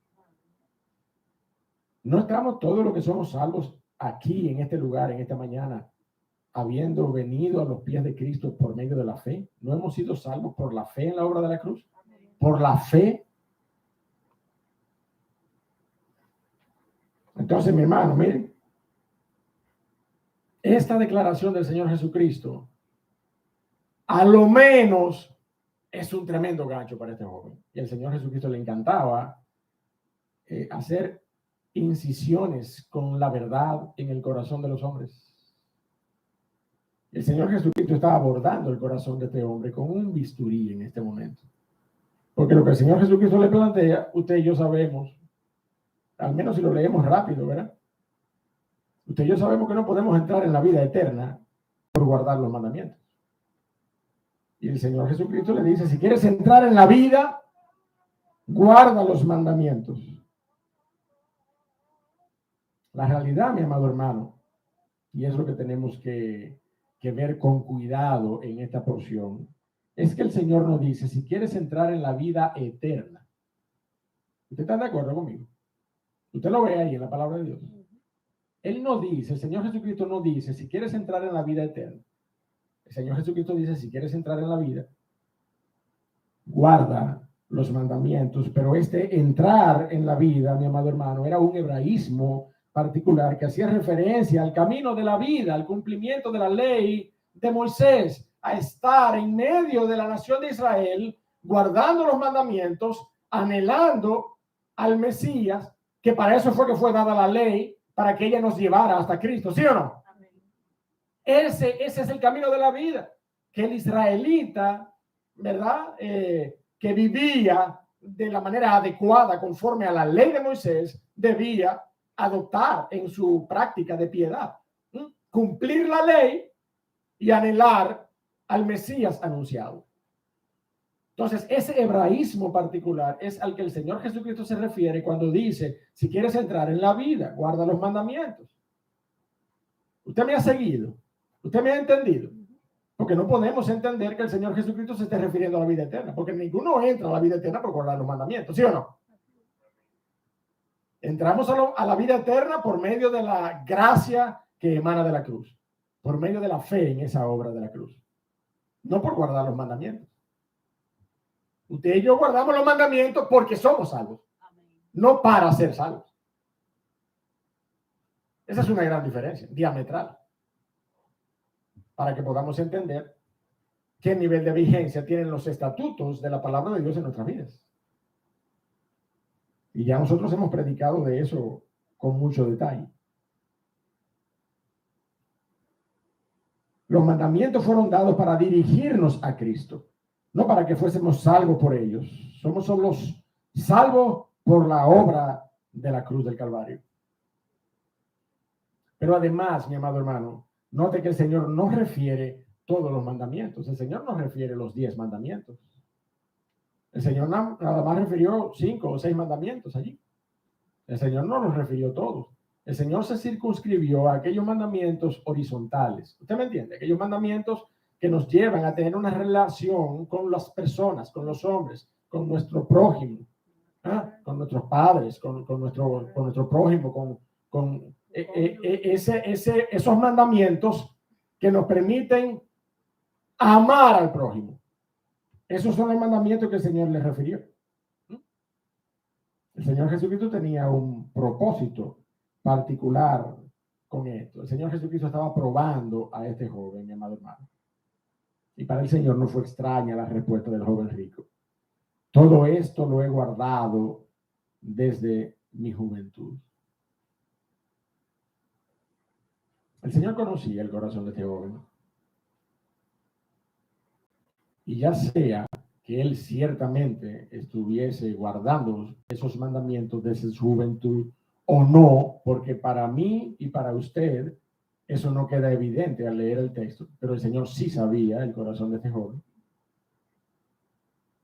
¿No estamos todos los que somos salvos aquí, en este lugar, en esta mañana, habiendo venido a los pies de Cristo por medio de la fe? ¿No hemos sido salvos por la fe en la obra de la cruz? Por la fe. Entonces, mi hermano, miren, esta declaración del Señor Jesucristo, a lo menos, es un tremendo gancho para este joven. Y al Señor Jesucristo le encantaba hacer incisiones con la verdad en el corazón de los hombres. El Señor Jesucristo está abordando el corazón de este hombre con un bisturí en este momento. Porque lo que el Señor Jesucristo le plantea, usted y yo sabemos, al menos si lo leemos rápido, ¿verdad? Usted y yo sabemos que no podemos entrar en la vida eterna por guardar los mandamientos. Y el Señor Jesucristo le dice, si quieres entrar en la vida, guarda los mandamientos. La realidad, mi amado hermano, y es lo que tenemos que ver con cuidado en esta porción, es que el Señor nos dice, si quieres entrar en la vida eterna. ¿Usted está de acuerdo conmigo? Usted lo ve ahí en la palabra de Dios. Él no dice, el Señor Jesucristo no dice, si quieres entrar en la vida eterna. El Señor Jesucristo dice, si quieres entrar en la vida, guarda los mandamientos. Pero este entrar en la vida, mi amado hermano, era un hebraísmo particular que hacía referencia al camino de la vida, al cumplimiento de la ley de Moisés, a estar en medio de la nación de Israel, guardando los mandamientos, anhelando al Mesías, que para eso fue que fue dada la ley, para que ella nos llevara hasta Cristo, ¿sí o no? Ese es el camino de la vida, que el israelita, ¿verdad? Que vivía de la manera adecuada, conforme a la ley de Moisés, debía adoptar en su práctica de piedad. Cumplir la ley y anhelar al Mesías anunciado. Entonces, ese hebraísmo particular es al que el Señor Jesucristo se refiere cuando dice, si quieres entrar en la vida, guarda los mandamientos. ¿Usted me ha seguido? ¿Usted me ha entendido? Porque no podemos entender que el Señor Jesucristo se esté refiriendo a la vida eterna, porque ninguno entra a la vida eterna por guardar los mandamientos, ¿sí o no? Entramos a la vida eterna por medio de la gracia que emana de la cruz, por medio de la fe en esa obra de la cruz, no por guardar los mandamientos. Usted y yo guardamos los mandamientos porque somos salvos, no para ser salvos. Esa es una gran diferencia, diametral, para que podamos entender qué nivel de vigencia tienen los estatutos de la palabra de Dios en nuestras vidas. Y ya nosotros hemos predicado de eso con mucho detalle. Los mandamientos fueron dados para dirigirnos a Cristo, no para que fuésemos salvos por ellos. Somos solo salvos por la obra de la cruz del Calvario. Pero además, mi amado hermano, note que el Señor no refiere todos los mandamientos. El Señor no refiere los 10 mandamientos. El Señor nada más refirió 5 o 6 mandamientos allí. El Señor no los refirió todos. El Señor se circunscribió a aquellos mandamientos horizontales. ¿Usted me entiende? Aquellos mandamientos que nos llevan a tener una relación con las personas, con los hombres, con nuestro prójimo, con nuestros padres, con nuestro prójimo, con esos mandamientos que nos permiten amar al prójimo. Esos son los mandamientos que el Señor le refirió. El Señor Jesucristo tenía un propósito particular con esto. El Señor Jesucristo estaba probando a este joven, mi amado hermano. Y para el Señor no fue extraña la respuesta del joven rico. Todo esto lo he guardado desde mi juventud. El Señor conocía el corazón de este joven. Y ya sea que él ciertamente estuviese guardando esos mandamientos desde su juventud o no, porque para mí y para usted eso no queda evidente al leer el texto, pero el Señor sí sabía el corazón de este joven.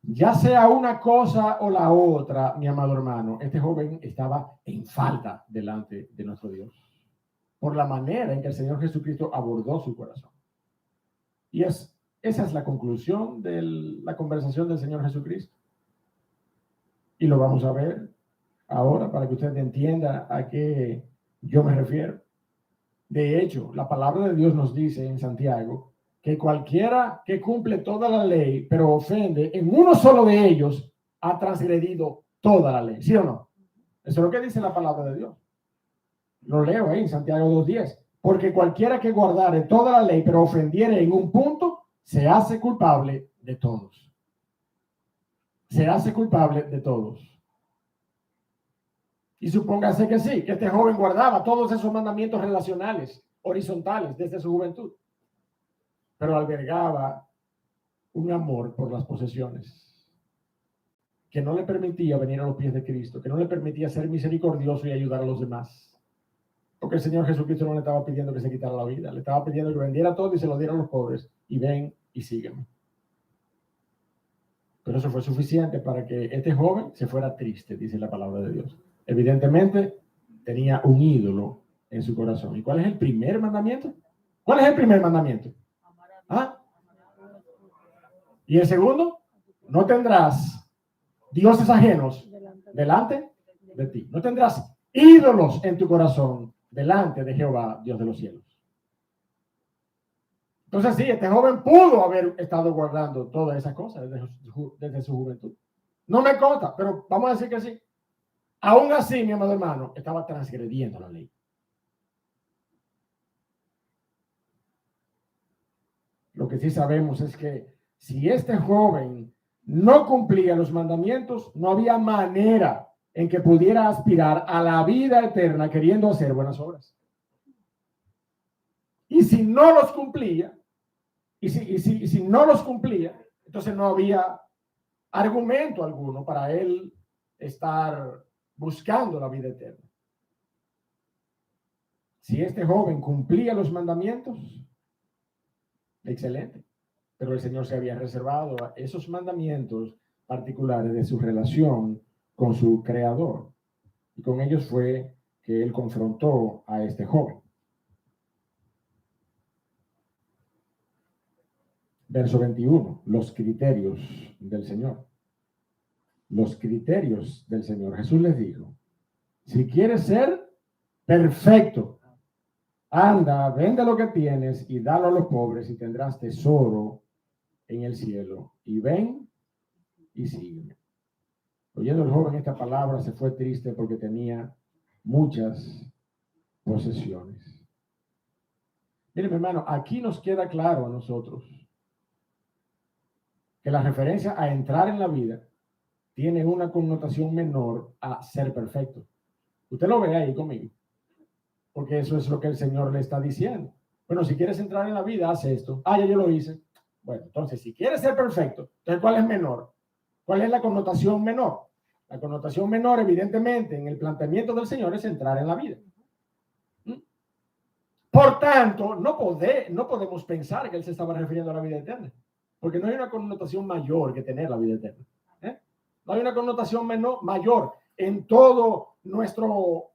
Ya sea una cosa o la otra, mi amado hermano, este joven estaba en falta delante de nuestro Dios por la manera en que el Señor Jesucristo abordó su corazón. Y esa es la conclusión de la conversación del Señor Jesucristo. Y lo vamos a ver ahora para que usted entienda a qué yo me refiero. De hecho, la palabra de Dios nos dice en Santiago que cualquiera que cumple toda la ley, pero ofende en uno solo de ellos, ha transgredido toda la ley. ¿Sí o no? Eso es lo que dice la palabra de Dios. Lo leo ahí en Santiago 2:10. Porque cualquiera que guardare toda la ley, pero ofendiere en un punto, se hace culpable de todos. Se hace culpable de todos. Y supóngase que sí, que este joven guardaba todos esos mandamientos relacionales, horizontales, desde su juventud, pero albergaba un amor por las posesiones que no le permitía venir a los pies de Cristo, que no le permitía ser misericordioso y ayudar a los demás. Porque el Señor Jesucristo no le estaba pidiendo que se quitara la vida, le estaba pidiendo que vendiera todo y se lo diera a los pobres, y ven y sígueme. Pero eso fue suficiente para que este joven se fuera triste, dice la palabra de Dios. Evidentemente tenía un ídolo en su corazón. ¿Y cuál es el primer mandamiento? ¿Cuál es el primer mandamiento? ¿Ah? ¿Y el segundo? No tendrás dioses ajenos delante de ti. No tendrás ídolos en tu corazón delante de Jehová, Dios de los cielos. Entonces sí, este joven pudo haber estado guardando todas esas cosas desde su juventud. No me consta, pero vamos a decir que sí. Aún así, mi amado hermano, estaba transgrediendo la ley. Lo que sí sabemos es que si este joven no cumplía los mandamientos, no había manera en que pudiera aspirar a la vida eterna queriendo hacer buenas obras. Y si no los cumplía, y si no los cumplía, entonces no había argumento alguno para él estar buscando la vida eterna. Si este joven cumplía los mandamientos, excelente. Pero el Señor se había reservado a esos mandamientos particulares de su relación con su Creador. Y con ellos fue que él confrontó a este joven. Verso 21, los criterios del Señor. Los criterios del Señor. Jesús les dijo, si quieres ser perfecto, anda, vende lo que tienes y dalo a los pobres y tendrás tesoro en el cielo. Y ven y sígueme. Oyendo el joven esta palabra, se fue triste porque tenía muchas posesiones. Miren, mi hermano, aquí nos queda claro a nosotros que la referencia a entrar en la vida tiene una connotación menor a ser perfecto. Usted lo ve ahí conmigo, porque eso es lo que el Señor le está diciendo. Bueno, si quieres entrar en la vida, haz esto. Ah, ya yo lo hice. Bueno, entonces, si quieres ser perfecto, entonces, ¿cuál es menor? ¿Cuál es la connotación menor? La connotación menor, evidentemente, en el planteamiento del Señor es entrar en la vida. Por tanto, no podemos pensar que Él se estaba refiriendo a la vida eterna, porque no hay una connotación mayor que tener la vida eterna. No hay una connotación mayor en todo nuestro...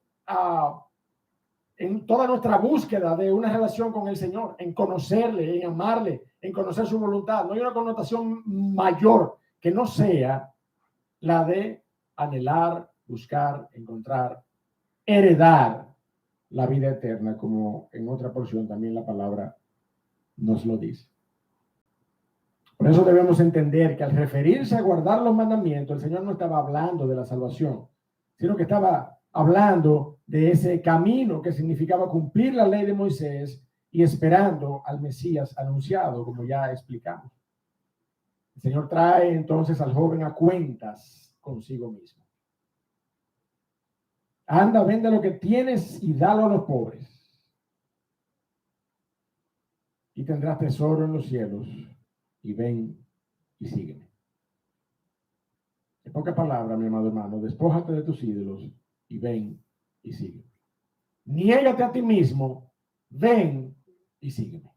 en toda nuestra búsqueda de una relación con el Señor, en conocerle, en amarle, en conocer su voluntad. No hay una connotación mayor que no sea la de anhelar, buscar, encontrar, heredar la vida eterna, como en otra porción también la palabra nos lo dice. Por eso debemos entender que al referirse a guardar los mandamientos, el Señor no estaba hablando de la salvación, sino que estaba hablando de ese camino que significaba cumplir la ley de Moisés y esperando al Mesías anunciado, como ya explicamos. El Señor trae entonces al joven a cuentas consigo mismo. Anda, vende lo que tienes y dalo a los pobres. y tendrás tesoro en los cielos, y ven y sígueme. En pocas palabras, mi amado hermano, despójate de tus ídolos y ven y sígueme. Niégate a ti mismo, ven y sígueme.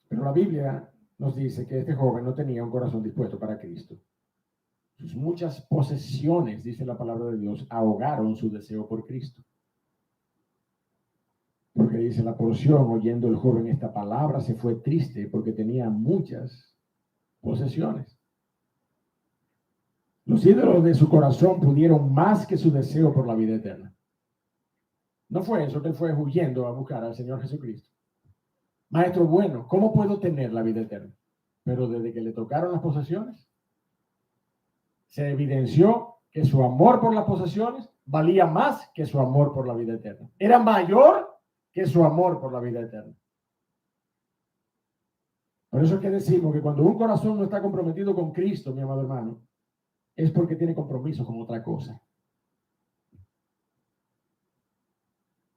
Pero la Biblia nos dice que este joven no tenía un corazón dispuesto para Cristo. Sus muchas posesiones, dice la palabra de Dios, ahogaron su deseo por Cristo. Porque dice la porción, oyendo el joven esta palabra, se fue triste porque tenía muchas posesiones. Los ídolos de su corazón pudieron más que su deseo por la vida eterna. No fue eso que él fue huyendo a buscar al Señor Jesucristo. Maestro bueno, ¿cómo puedo tener la vida eterna? Pero desde que le tocaron las posesiones, se evidenció que su amor por las posesiones valía más que su amor por la vida eterna. Era mayor que su amor por la vida eterna. Por eso es que decimos que cuando un corazón no está comprometido con Cristo, mi amado hermano, es porque tiene compromiso con otra cosa.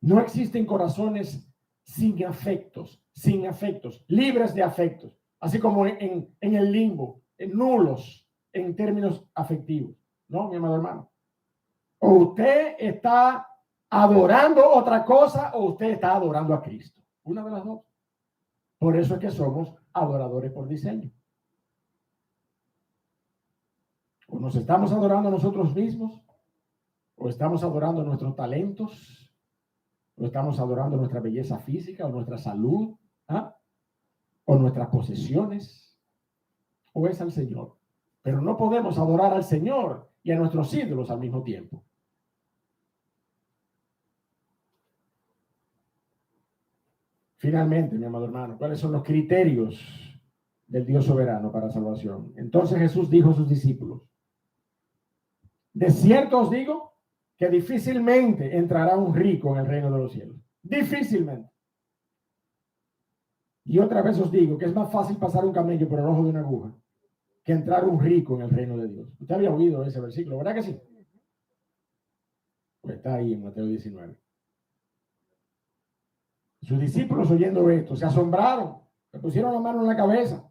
No existen corazones sin afectos, libres de afectos, así como en el limbo, nulos en términos afectivos. ¿No, mi amado hermano? O usted está adorando otra cosa o usted está adorando a Cristo. Una de las dos. Por eso es que somos adoradores por diseño. O nos estamos adorando a nosotros mismos, o estamos adorando nuestros talentos, o estamos adorando nuestra belleza física, o nuestra salud, o nuestras posesiones, o es al Señor. Pero no podemos adorar al Señor y a nuestros ídolos al mismo tiempo. Finalmente, mi amado hermano, ¿cuáles son los criterios del Dios soberano para salvación? Entonces Jesús dijo a sus discípulos: de cierto os digo que difícilmente entrará un rico en el reino de los cielos. Difícilmente. Y otra vez os digo que es más fácil pasar un camello por el ojo de una aguja que entrar un rico en el reino de Dios. Usted había oído ese versículo, ¿verdad que sí? Pues está ahí en Mateo 19. Sus discípulos, oyendo esto, se asombraron, se pusieron la mano en la cabeza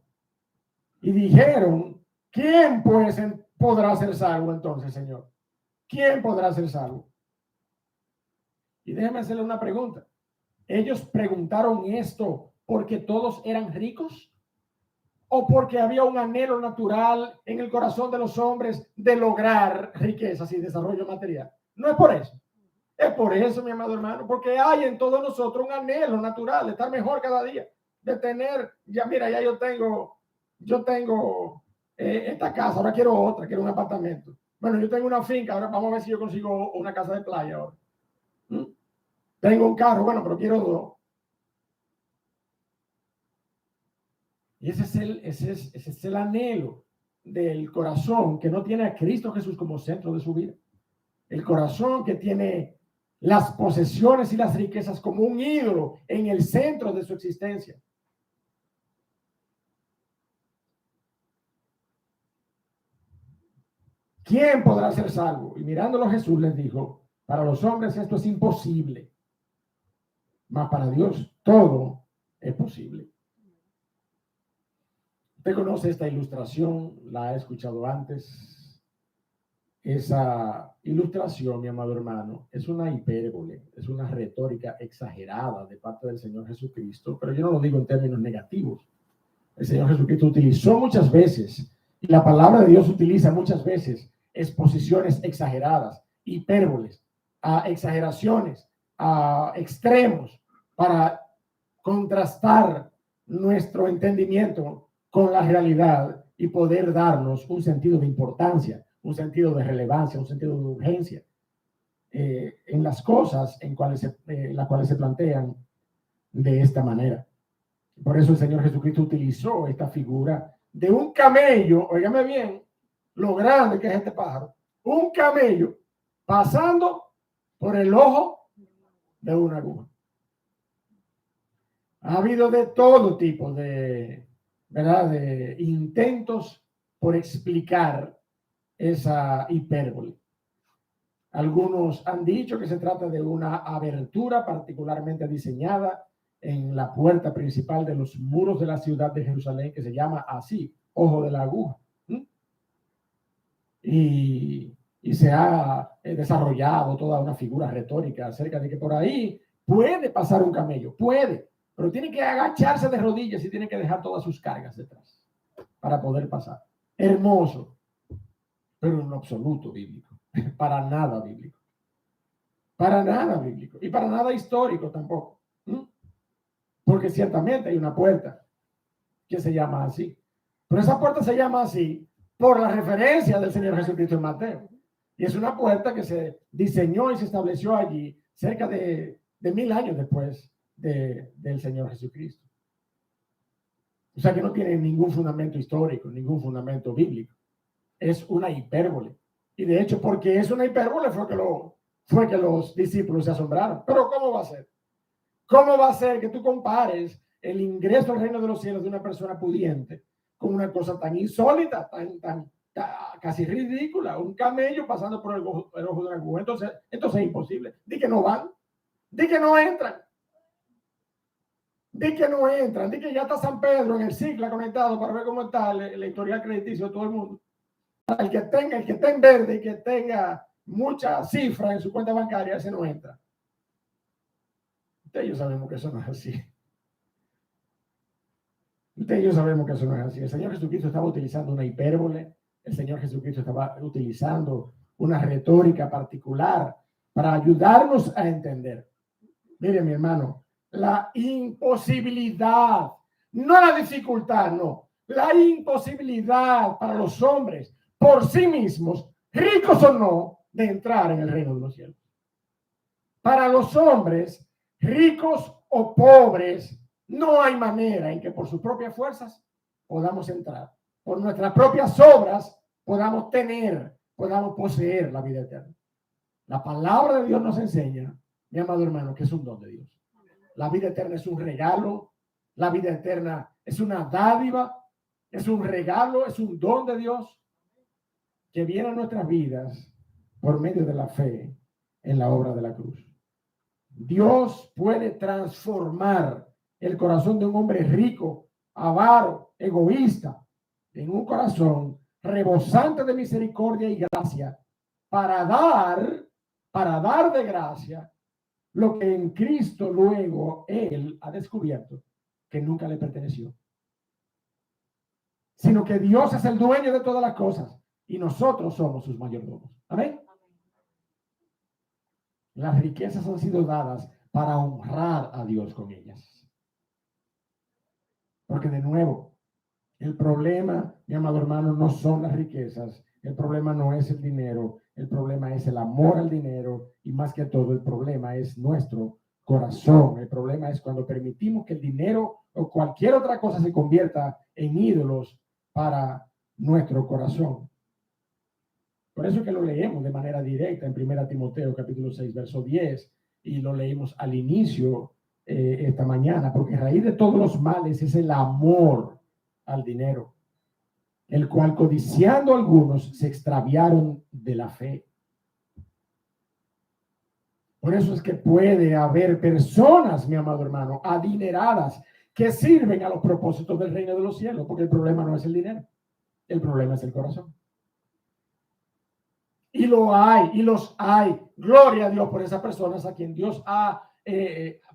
y dijeron: ¿quién pues podrá ser salvo entonces, Señor? ¿Quién podrá ser salvo? Y déjeme hacerle una pregunta. ¿Ellos preguntaron esto porque todos eran ricos? ¿O porque había un anhelo natural en el corazón de los hombres de lograr riquezas y desarrollo material? No es por eso. Es por eso, mi amado hermano, porque hay en todos nosotros un anhelo natural de estar mejor cada día, de tener, ya mira, ya yo tengo esta casa, ahora quiero otra, quiero un apartamento. Bueno, yo tengo una finca, ahora vamos a ver si yo consigo una casa de playa ahora. Tengo un carro, bueno, pero quiero dos. Y ese es el anhelo del corazón que no tiene a Cristo Jesús como centro de su vida. El corazón que tiene las posesiones y las riquezas como un ídolo en el centro de su existencia. ¿Quién podrá ser salvo? Y mirándolo Jesús les dijo: para los hombres esto es imposible, mas para Dios todo es posible. Usted conoce esta ilustración, la ha escuchado antes. Esa ilustración, mi amado hermano, es una hipérbole, es una retórica exagerada de parte del Señor Jesucristo, pero yo no lo digo en términos negativos. El Señor Jesucristo utilizó muchas veces, y la palabra de Dios utiliza muchas veces, exposiciones exageradas, hipérboles, a exageraciones, a extremos, para contrastar nuestro entendimiento con la realidad y poder darnos un sentido de importancia, un sentido de relevancia, un sentido de urgencia en las cosas en las cuales se plantean de esta manera. Por eso el Señor Jesucristo utilizó esta figura de un camello, óigame bien, lo grande que es este pájaro, un camello pasando por el ojo de una aguja. Ha habido de todo tipo ¿verdad?, de intentos por explicar esa hipérbole. Algunos han dicho que se trata de una abertura particularmente diseñada en la puerta principal de los muros de la ciudad de Jerusalén, que se llama así, Ojo de la Aguja. Y se ha desarrollado toda una figura retórica acerca de que por ahí puede pasar un camello, puede, pero tiene que agacharse de rodillas y tiene que dejar todas sus cargas detrás para poder pasar. Hermoso, pero en lo absoluto bíblico, para nada bíblico. Para nada bíblico y para nada histórico tampoco. Porque ciertamente hay una puerta que se llama así. Pero esa puerta se llama así por la referencia del Señor Jesucristo en Mateo. Y es una puerta que se diseñó y se estableció allí cerca de 1000 años después del Señor Jesucristo. O sea que no tiene ningún fundamento histórico, ningún fundamento bíblico. Es una hipérbole. Y de hecho, porque es una hipérbole fue que los discípulos se asombraron. Pero ¿cómo va a ser? ¿Cómo va a ser que tú compares el ingreso al reino de los cielos de una persona pudiente con una cosa tan insólita, tan casi ridícula? Un camello pasando por el ojo de una aguja. Entonces es imposible. Di que no van. Di que no entran. Di que no entran. Di que ya está San Pedro en el Cicla conectado para ver cómo está el historial crediticio de todo el mundo. El que esté en verde y que tenga mucha cifra en su cuenta bancaria, ese no entra. Ustedes y yo sabemos que eso no es así. Ustedes y yo sabemos que eso no es así. El Señor Jesucristo estaba utilizando una hipérbole. El Señor Jesucristo estaba utilizando una retórica particular para ayudarnos a entender. Mire, mi hermano, la imposibilidad, no la dificultad, no. La imposibilidad para los hombres por sí mismos, ricos o no, de entrar en el reino de los cielos. Para los hombres, ricos o pobres, no hay manera en que por sus propias fuerzas podamos entrar. Por nuestras propias obras podamos poseer la vida eterna. La palabra de Dios nos enseña, mi amado hermano, que es un don de Dios. La vida eterna es un regalo. La vida eterna es una dádiva. Es un regalo, es un don de Dios que viene a nuestras vidas por medio de la fe en la obra de la cruz. Dios puede transformar el corazón de un hombre rico, avaro, egoísta, en un corazón rebosante de misericordia y gracia para dar de gracia lo que en Cristo luego Él ha descubierto que nunca le perteneció. Sino que Dios es el dueño de todas las cosas y nosotros somos sus mayordomos. Amén. Las riquezas han sido dadas para honrar a Dios con ellas. Porque de nuevo, el problema, mi amado hermano, no son las riquezas. El problema no es el dinero. El problema es el amor al dinero. Y más que todo, el problema es nuestro corazón. El problema es cuando permitimos que el dinero o cualquier otra cosa se convierta en ídolos para nuestro corazón. Por eso es que lo leemos de manera directa en 1 Timoteo capítulo 6, verso 10, y lo leímos al inicio esta mañana, porque raíz de todos los males es el amor al dinero, el cual codiciando algunos se extraviaron de la fe. Por eso es que puede haber personas, mi amado hermano, adineradas que sirven a los propósitos del reino de los cielos, porque el problema no es el dinero, el problema es el corazón. Y lo hay, y los hay. Gloria a Dios por esas personas a quien Dios ha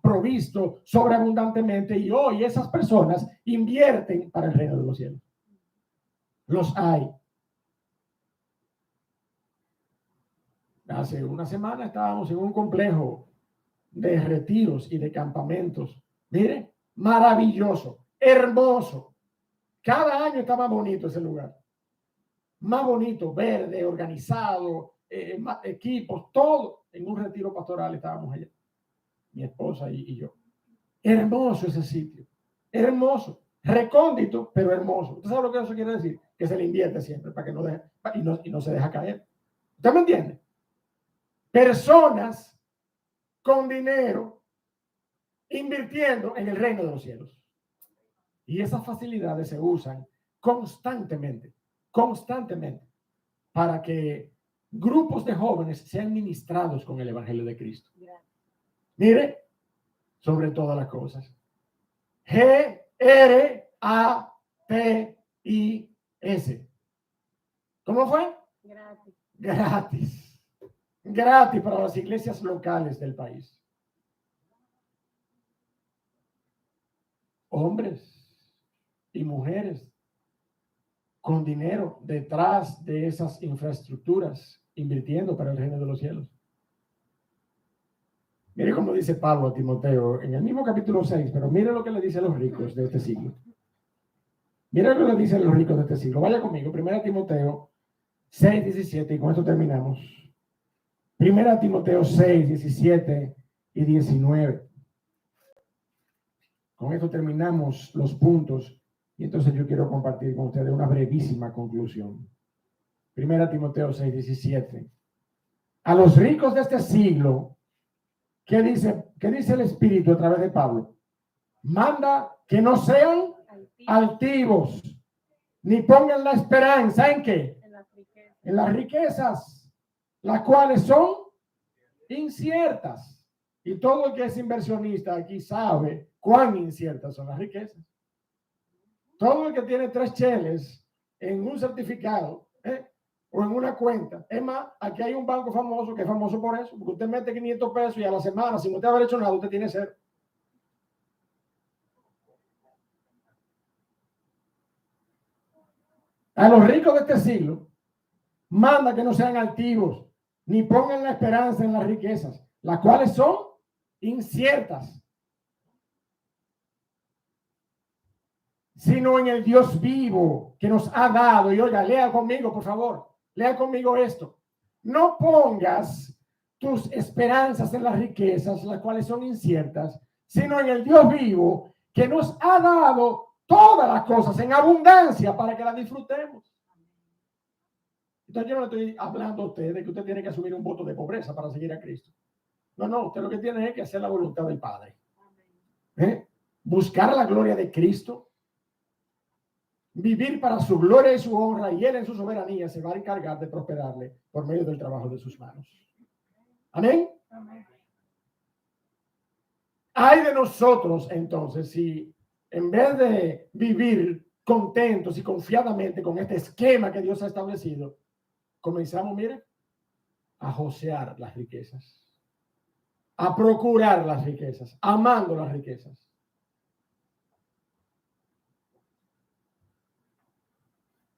provisto sobreabundantemente, y hoy esas personas invierten para el reino de los cielos. Los hay. Hace una semana estábamos en un complejo de retiros y de campamentos. Mire, maravilloso, hermoso. Cada año está más bonito ese lugar. Más bonito, verde, organizado, más equipos, todo. En un retiro pastoral estábamos allá, mi esposa y yo. Hermoso ese sitio, hermoso, recóndito, pero hermoso. ¿Usted sabe lo que eso quiere decir? Que se le invierte siempre para que no deje, y no se deja caer. ¿Usted me entiende? Personas con dinero invirtiendo en el reino de los cielos. Y esas facilidades se usan constantemente para que grupos de jóvenes sean ministrados con el Evangelio de Cristo. Mire, sobre todas las cosas. Gratis. ¿Cómo fue? Gratis. Gratis. Gratis para las iglesias locales del país. Hombres y mujeres con dinero detrás de esas infraestructuras, invirtiendo para el reino de los cielos. Mire cómo dice Pablo a Timoteo en el mismo capítulo 6, pero mire lo que le dice a los ricos de este siglo. Mire lo que le dice a los ricos de este siglo. Vaya conmigo, 1 Timoteo 6, 17, y con esto terminamos. 1 Timoteo 6, 17 y 19. Con esto terminamos los puntos y entonces yo quiero compartir con ustedes una brevísima conclusión. 1 Timoteo 6, 17. A los ricos de este siglo, ¿qué dice el Espíritu a través de Pablo? Manda que no sean altivos, ni pongan la esperanza ¿en qué? En las riquezas, las cuales son inciertas. Y todo el que es inversionista aquí sabe cuán inciertas son las riquezas. Todo el que tiene 3 cheles en un certificado o en una cuenta. Es más, aquí hay un banco famoso que es famoso por eso, porque usted mete 500 pesos y a la semana, sin usted haber hecho nada, usted tiene 0. A los ricos de este siglo, manda que no sean altivos, ni pongan la esperanza en las riquezas, las cuales son inciertas, sino en el Dios vivo que nos ha dado. Y oiga, lea conmigo, por favor, lea conmigo esto. No pongas tus esperanzas en las riquezas, las cuales son inciertas, sino en el Dios vivo que nos ha dado todas las cosas en abundancia para que las disfrutemos. Entonces yo no le estoy hablando a usted de que usted tiene que asumir un voto de pobreza para seguir a Cristo. No, usted lo que tiene es que hacer la voluntad del Padre. Buscar la gloria de Cristo, vivir para su gloria y su honra, y Él en su soberanía se va a encargar de prosperarle por medio del trabajo de sus manos. Amén. Amén. Hay de nosotros entonces si en vez de vivir contentos y confiadamente con este esquema que Dios ha establecido, comenzamos, mire, a josear las riquezas, a procurar las riquezas, amando las riquezas.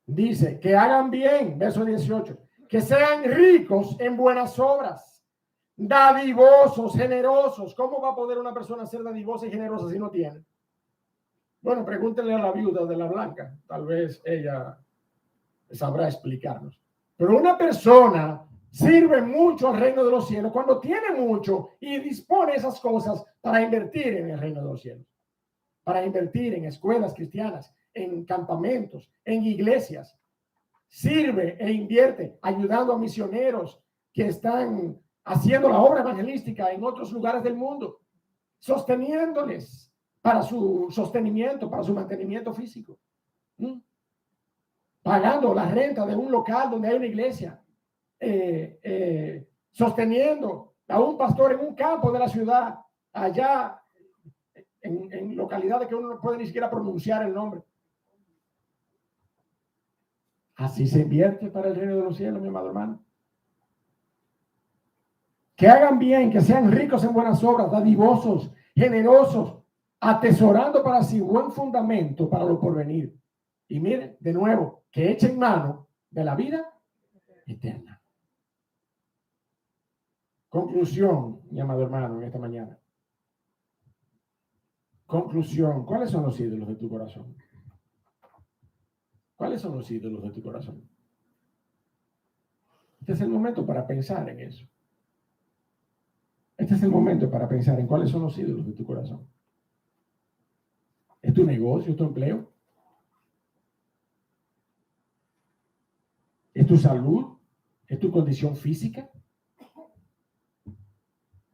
Dice que hagan bien, verso 18, que sean ricos en buenas obras, dadivosos, generosos. ¿Cómo va a poder una persona ser dadivosa y generosa si no tiene? Bueno, pregúntenle a la viuda de la blanca, tal vez ella sabrá explicarnos. Pero una persona sirve mucho al reino de los cielos cuando tiene mucho y dispone esas cosas para invertir en el reino de los cielos, para invertir en escuelas cristianas, en campamentos, en iglesias. Sirve e invierte ayudando a misioneros que están haciendo la obra evangelística en otros lugares del mundo, sosteniéndoles para su sostenimiento, para su mantenimiento físico. Pagando la renta de un local donde hay una iglesia, sosteniendo a un pastor en un campo de la ciudad, allá en localidades que uno no puede ni siquiera pronunciar el nombre. Así se invierte para el reino de los cielos, mi amado hermano. Que hagan bien, que sean ricos en buenas obras, dadivosos, generosos, atesorando para sí buen fundamento para lo porvenir. Y miren, de nuevo, que echen mano de la vida eterna. Conclusión, mi amado hermano, en esta mañana. Conclusión, ¿cuáles son los ídolos de tu corazón? ¿Cuáles son los ídolos de tu corazón? Este es el momento para pensar en eso. Este es el momento para pensar en cuáles son los ídolos de tu corazón. ¿Es tu negocio, es tu empleo? ¿Es tu salud? ¿Es tu condición física?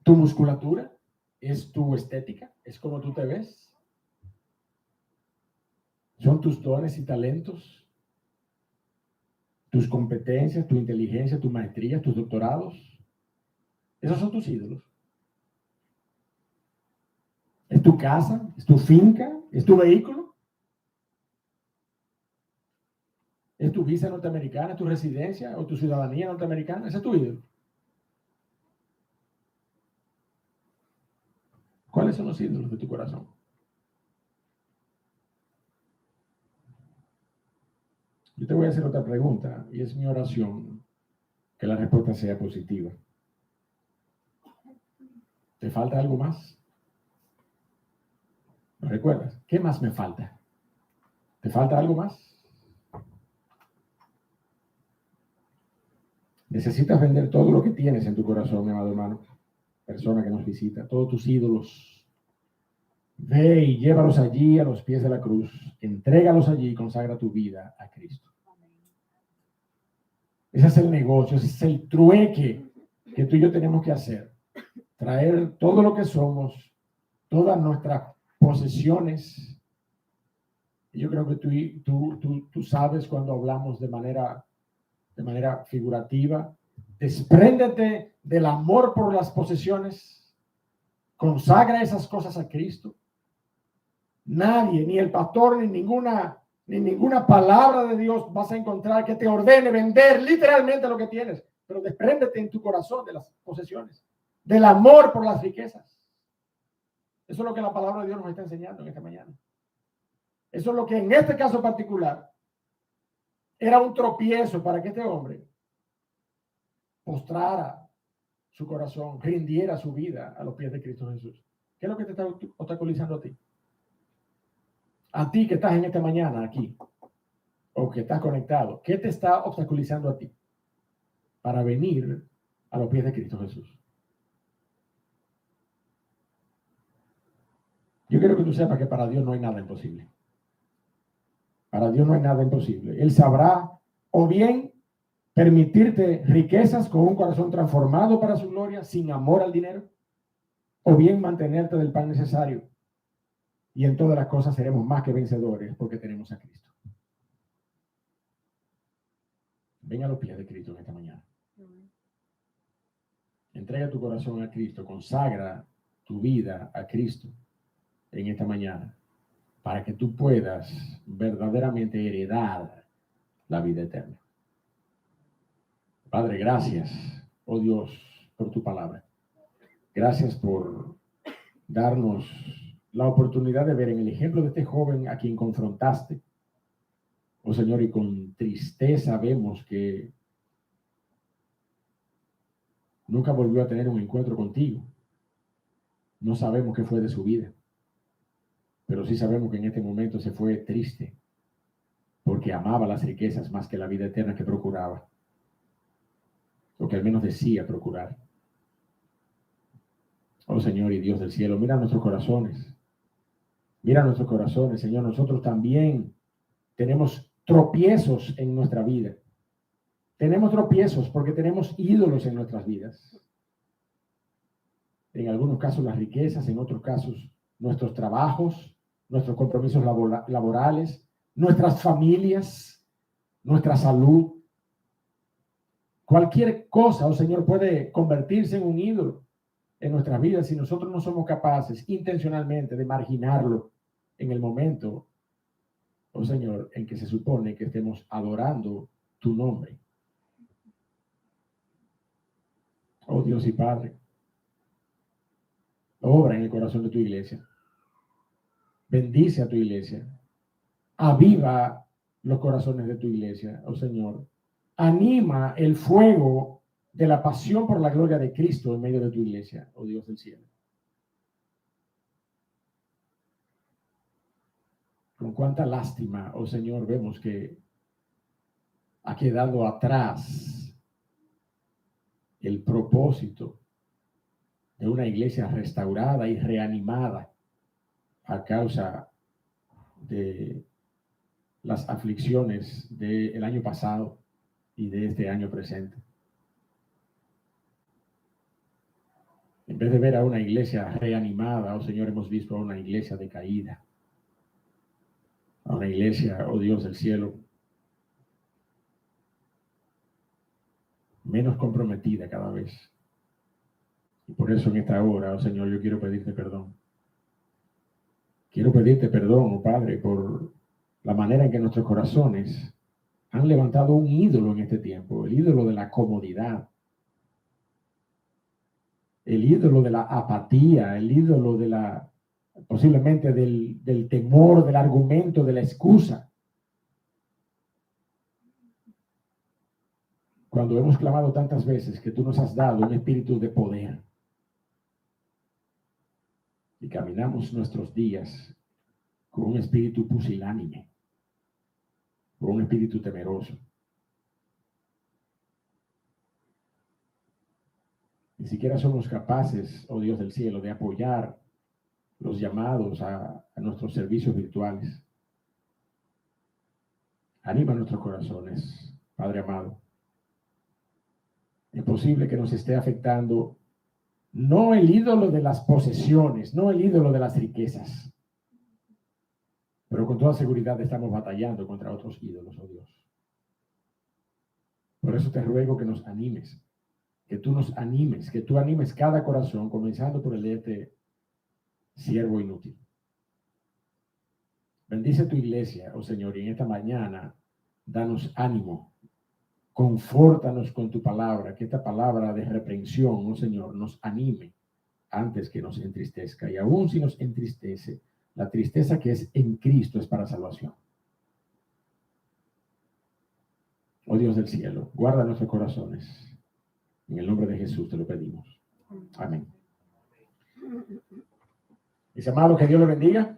¿Tu musculatura? ¿Es tu estética? ¿Es cómo tú te ves? ¿Son tus dones y talentos? tus competencias, tu inteligencia, tu maestría, tus doctorados. Esos son tus ídolos. ¿Es tu casa? ¿Es tu finca? ¿Es tu vehículo? ¿Es tu visa norteamericana? ¿Es tu residencia o tu ciudadanía norteamericana? Ese es tu ídolo. ¿Cuáles son los ídolos de tu corazón? Yo te voy a hacer otra pregunta y es mi oración que la respuesta sea positiva. ¿Te falta algo más? ¿Lo recuerdas? ¿Qué más me falta? ¿Te falta algo más? Necesitas vender todo lo que tienes en tu corazón, mi amado hermano, persona que nos visita, todos tus ídolos. Ve y llévalos allí a los pies de la cruz, entrégalos allí y consagra tu vida a Cristo. Ese es el negocio, ese es el trueque que tú y yo tenemos que hacer. Traer todo lo que somos, todas nuestras posesiones. Y yo creo que tú sabes cuando hablamos de manera figurativa. Despréndete del amor por las posesiones. Consagra esas cosas a Cristo. Nadie, ni el pastor, ni ninguna palabra de Dios vas a encontrar que te ordene vender literalmente lo que tienes. Pero despréndete en tu corazón de las posesiones, del amor por las riquezas. Eso es lo que la palabra de Dios nos está enseñando en esta mañana. Eso es lo que en este caso particular era un tropiezo para que este hombre postrara su corazón, rindiera su vida a los pies de Cristo Jesús. ¿Qué es lo que te está obstaculizando a ti? A ti que estás en esta mañana aquí, o que estás conectado, ¿qué te está obstaculizando a ti para venir a los pies de Cristo Jesús? Yo quiero que tú sepas que para Dios no hay nada imposible. Para Dios no hay nada imposible. Él sabrá o bien permitirte riquezas con un corazón transformado para su gloria, sin amor al dinero, o bien mantenerte del pan necesario. Y en todas las cosas seremos más que vencedores porque tenemos a Cristo. Ven a los pies de Cristo en esta mañana. Entrega tu corazón a Cristo, consagra tu vida a Cristo en esta mañana para que tú puedas verdaderamente heredar la vida eterna. Padre, gracias, oh Dios, por tu palabra. Gracias por darnos la oportunidad de ver en el ejemplo de este joven a quien confrontaste. Oh Señor, y con tristeza vemos que nunca volvió a tener un encuentro contigo. No sabemos qué fue de su vida, pero sí sabemos que en este momento se fue triste porque amaba las riquezas más que la vida eterna que procuraba, o que al menos decía procurar. Oh Señor y Dios del cielo, mira nuestros corazones. Mira nuestros corazones, Señor. Nosotros también tenemos tropiezos en nuestra vida. Tenemos tropiezos porque tenemos ídolos en nuestras vidas. En algunos casos las riquezas, en otros casos nuestros trabajos, nuestros compromisos laborales, nuestras familias, nuestra salud. Cualquier cosa, oh Señor, puede convertirse en un ídolo en nuestras vidas si nosotros no somos capaces intencionalmente de marginarlo en el momento, oh Señor, en que se supone que estemos adorando tu nombre. Oh Dios y Padre, obra en el corazón de tu iglesia. Bendice a tu iglesia. Aviva los corazones de tu iglesia, oh Señor. Anima el fuego de la pasión por la gloria de Cristo en medio de tu iglesia, oh Dios del cielo. Con cuánta lástima, oh Señor, vemos que ha quedado atrás el propósito de una iglesia restaurada y reanimada a causa de las aflicciones del año pasado y de este año presente. En vez de ver a una iglesia reanimada, oh Señor, hemos visto a una iglesia decaída, a una iglesia, oh Dios del cielo, menos comprometida cada vez. Y por eso en esta hora, oh Señor, yo quiero pedirte perdón. Quiero pedirte perdón, oh Padre, por la manera en que nuestros corazones han levantado un ídolo en este tiempo, el ídolo de la comodidad, el ídolo de la apatía, el ídolo de la, posiblemente del temor, del argumento, de la excusa. Cuando hemos clamado tantas veces que tú nos has dado un espíritu de poder y caminamos nuestros días con un espíritu pusilánime, con un espíritu temeroso. Ni siquiera somos capaces, oh Dios del cielo, de apoyar los llamados a nuestros servicios virtuales. Anima nuestros corazones, Padre amado. Es posible que nos esté afectando no el ídolo de las posesiones, no el ídolo de las riquezas, pero con toda seguridad estamos batallando contra otros ídolos, oh Dios. Por eso te ruego que nos animes, que tú nos animes, que tú animes cada corazón, comenzando por el de este siervo inútil. Bendice tu iglesia, oh Señor, y en esta mañana danos ánimo, confórtanos con tu palabra, que esta palabra de reprensión, oh Señor, nos anime antes que nos entristezca. Y aún si nos entristece, la tristeza que es en Cristo es para salvación. Oh Dios del cielo, guarda nuestros corazones. En el nombre de Jesús te lo pedimos. Amén. Mis amados, que Dios les bendiga.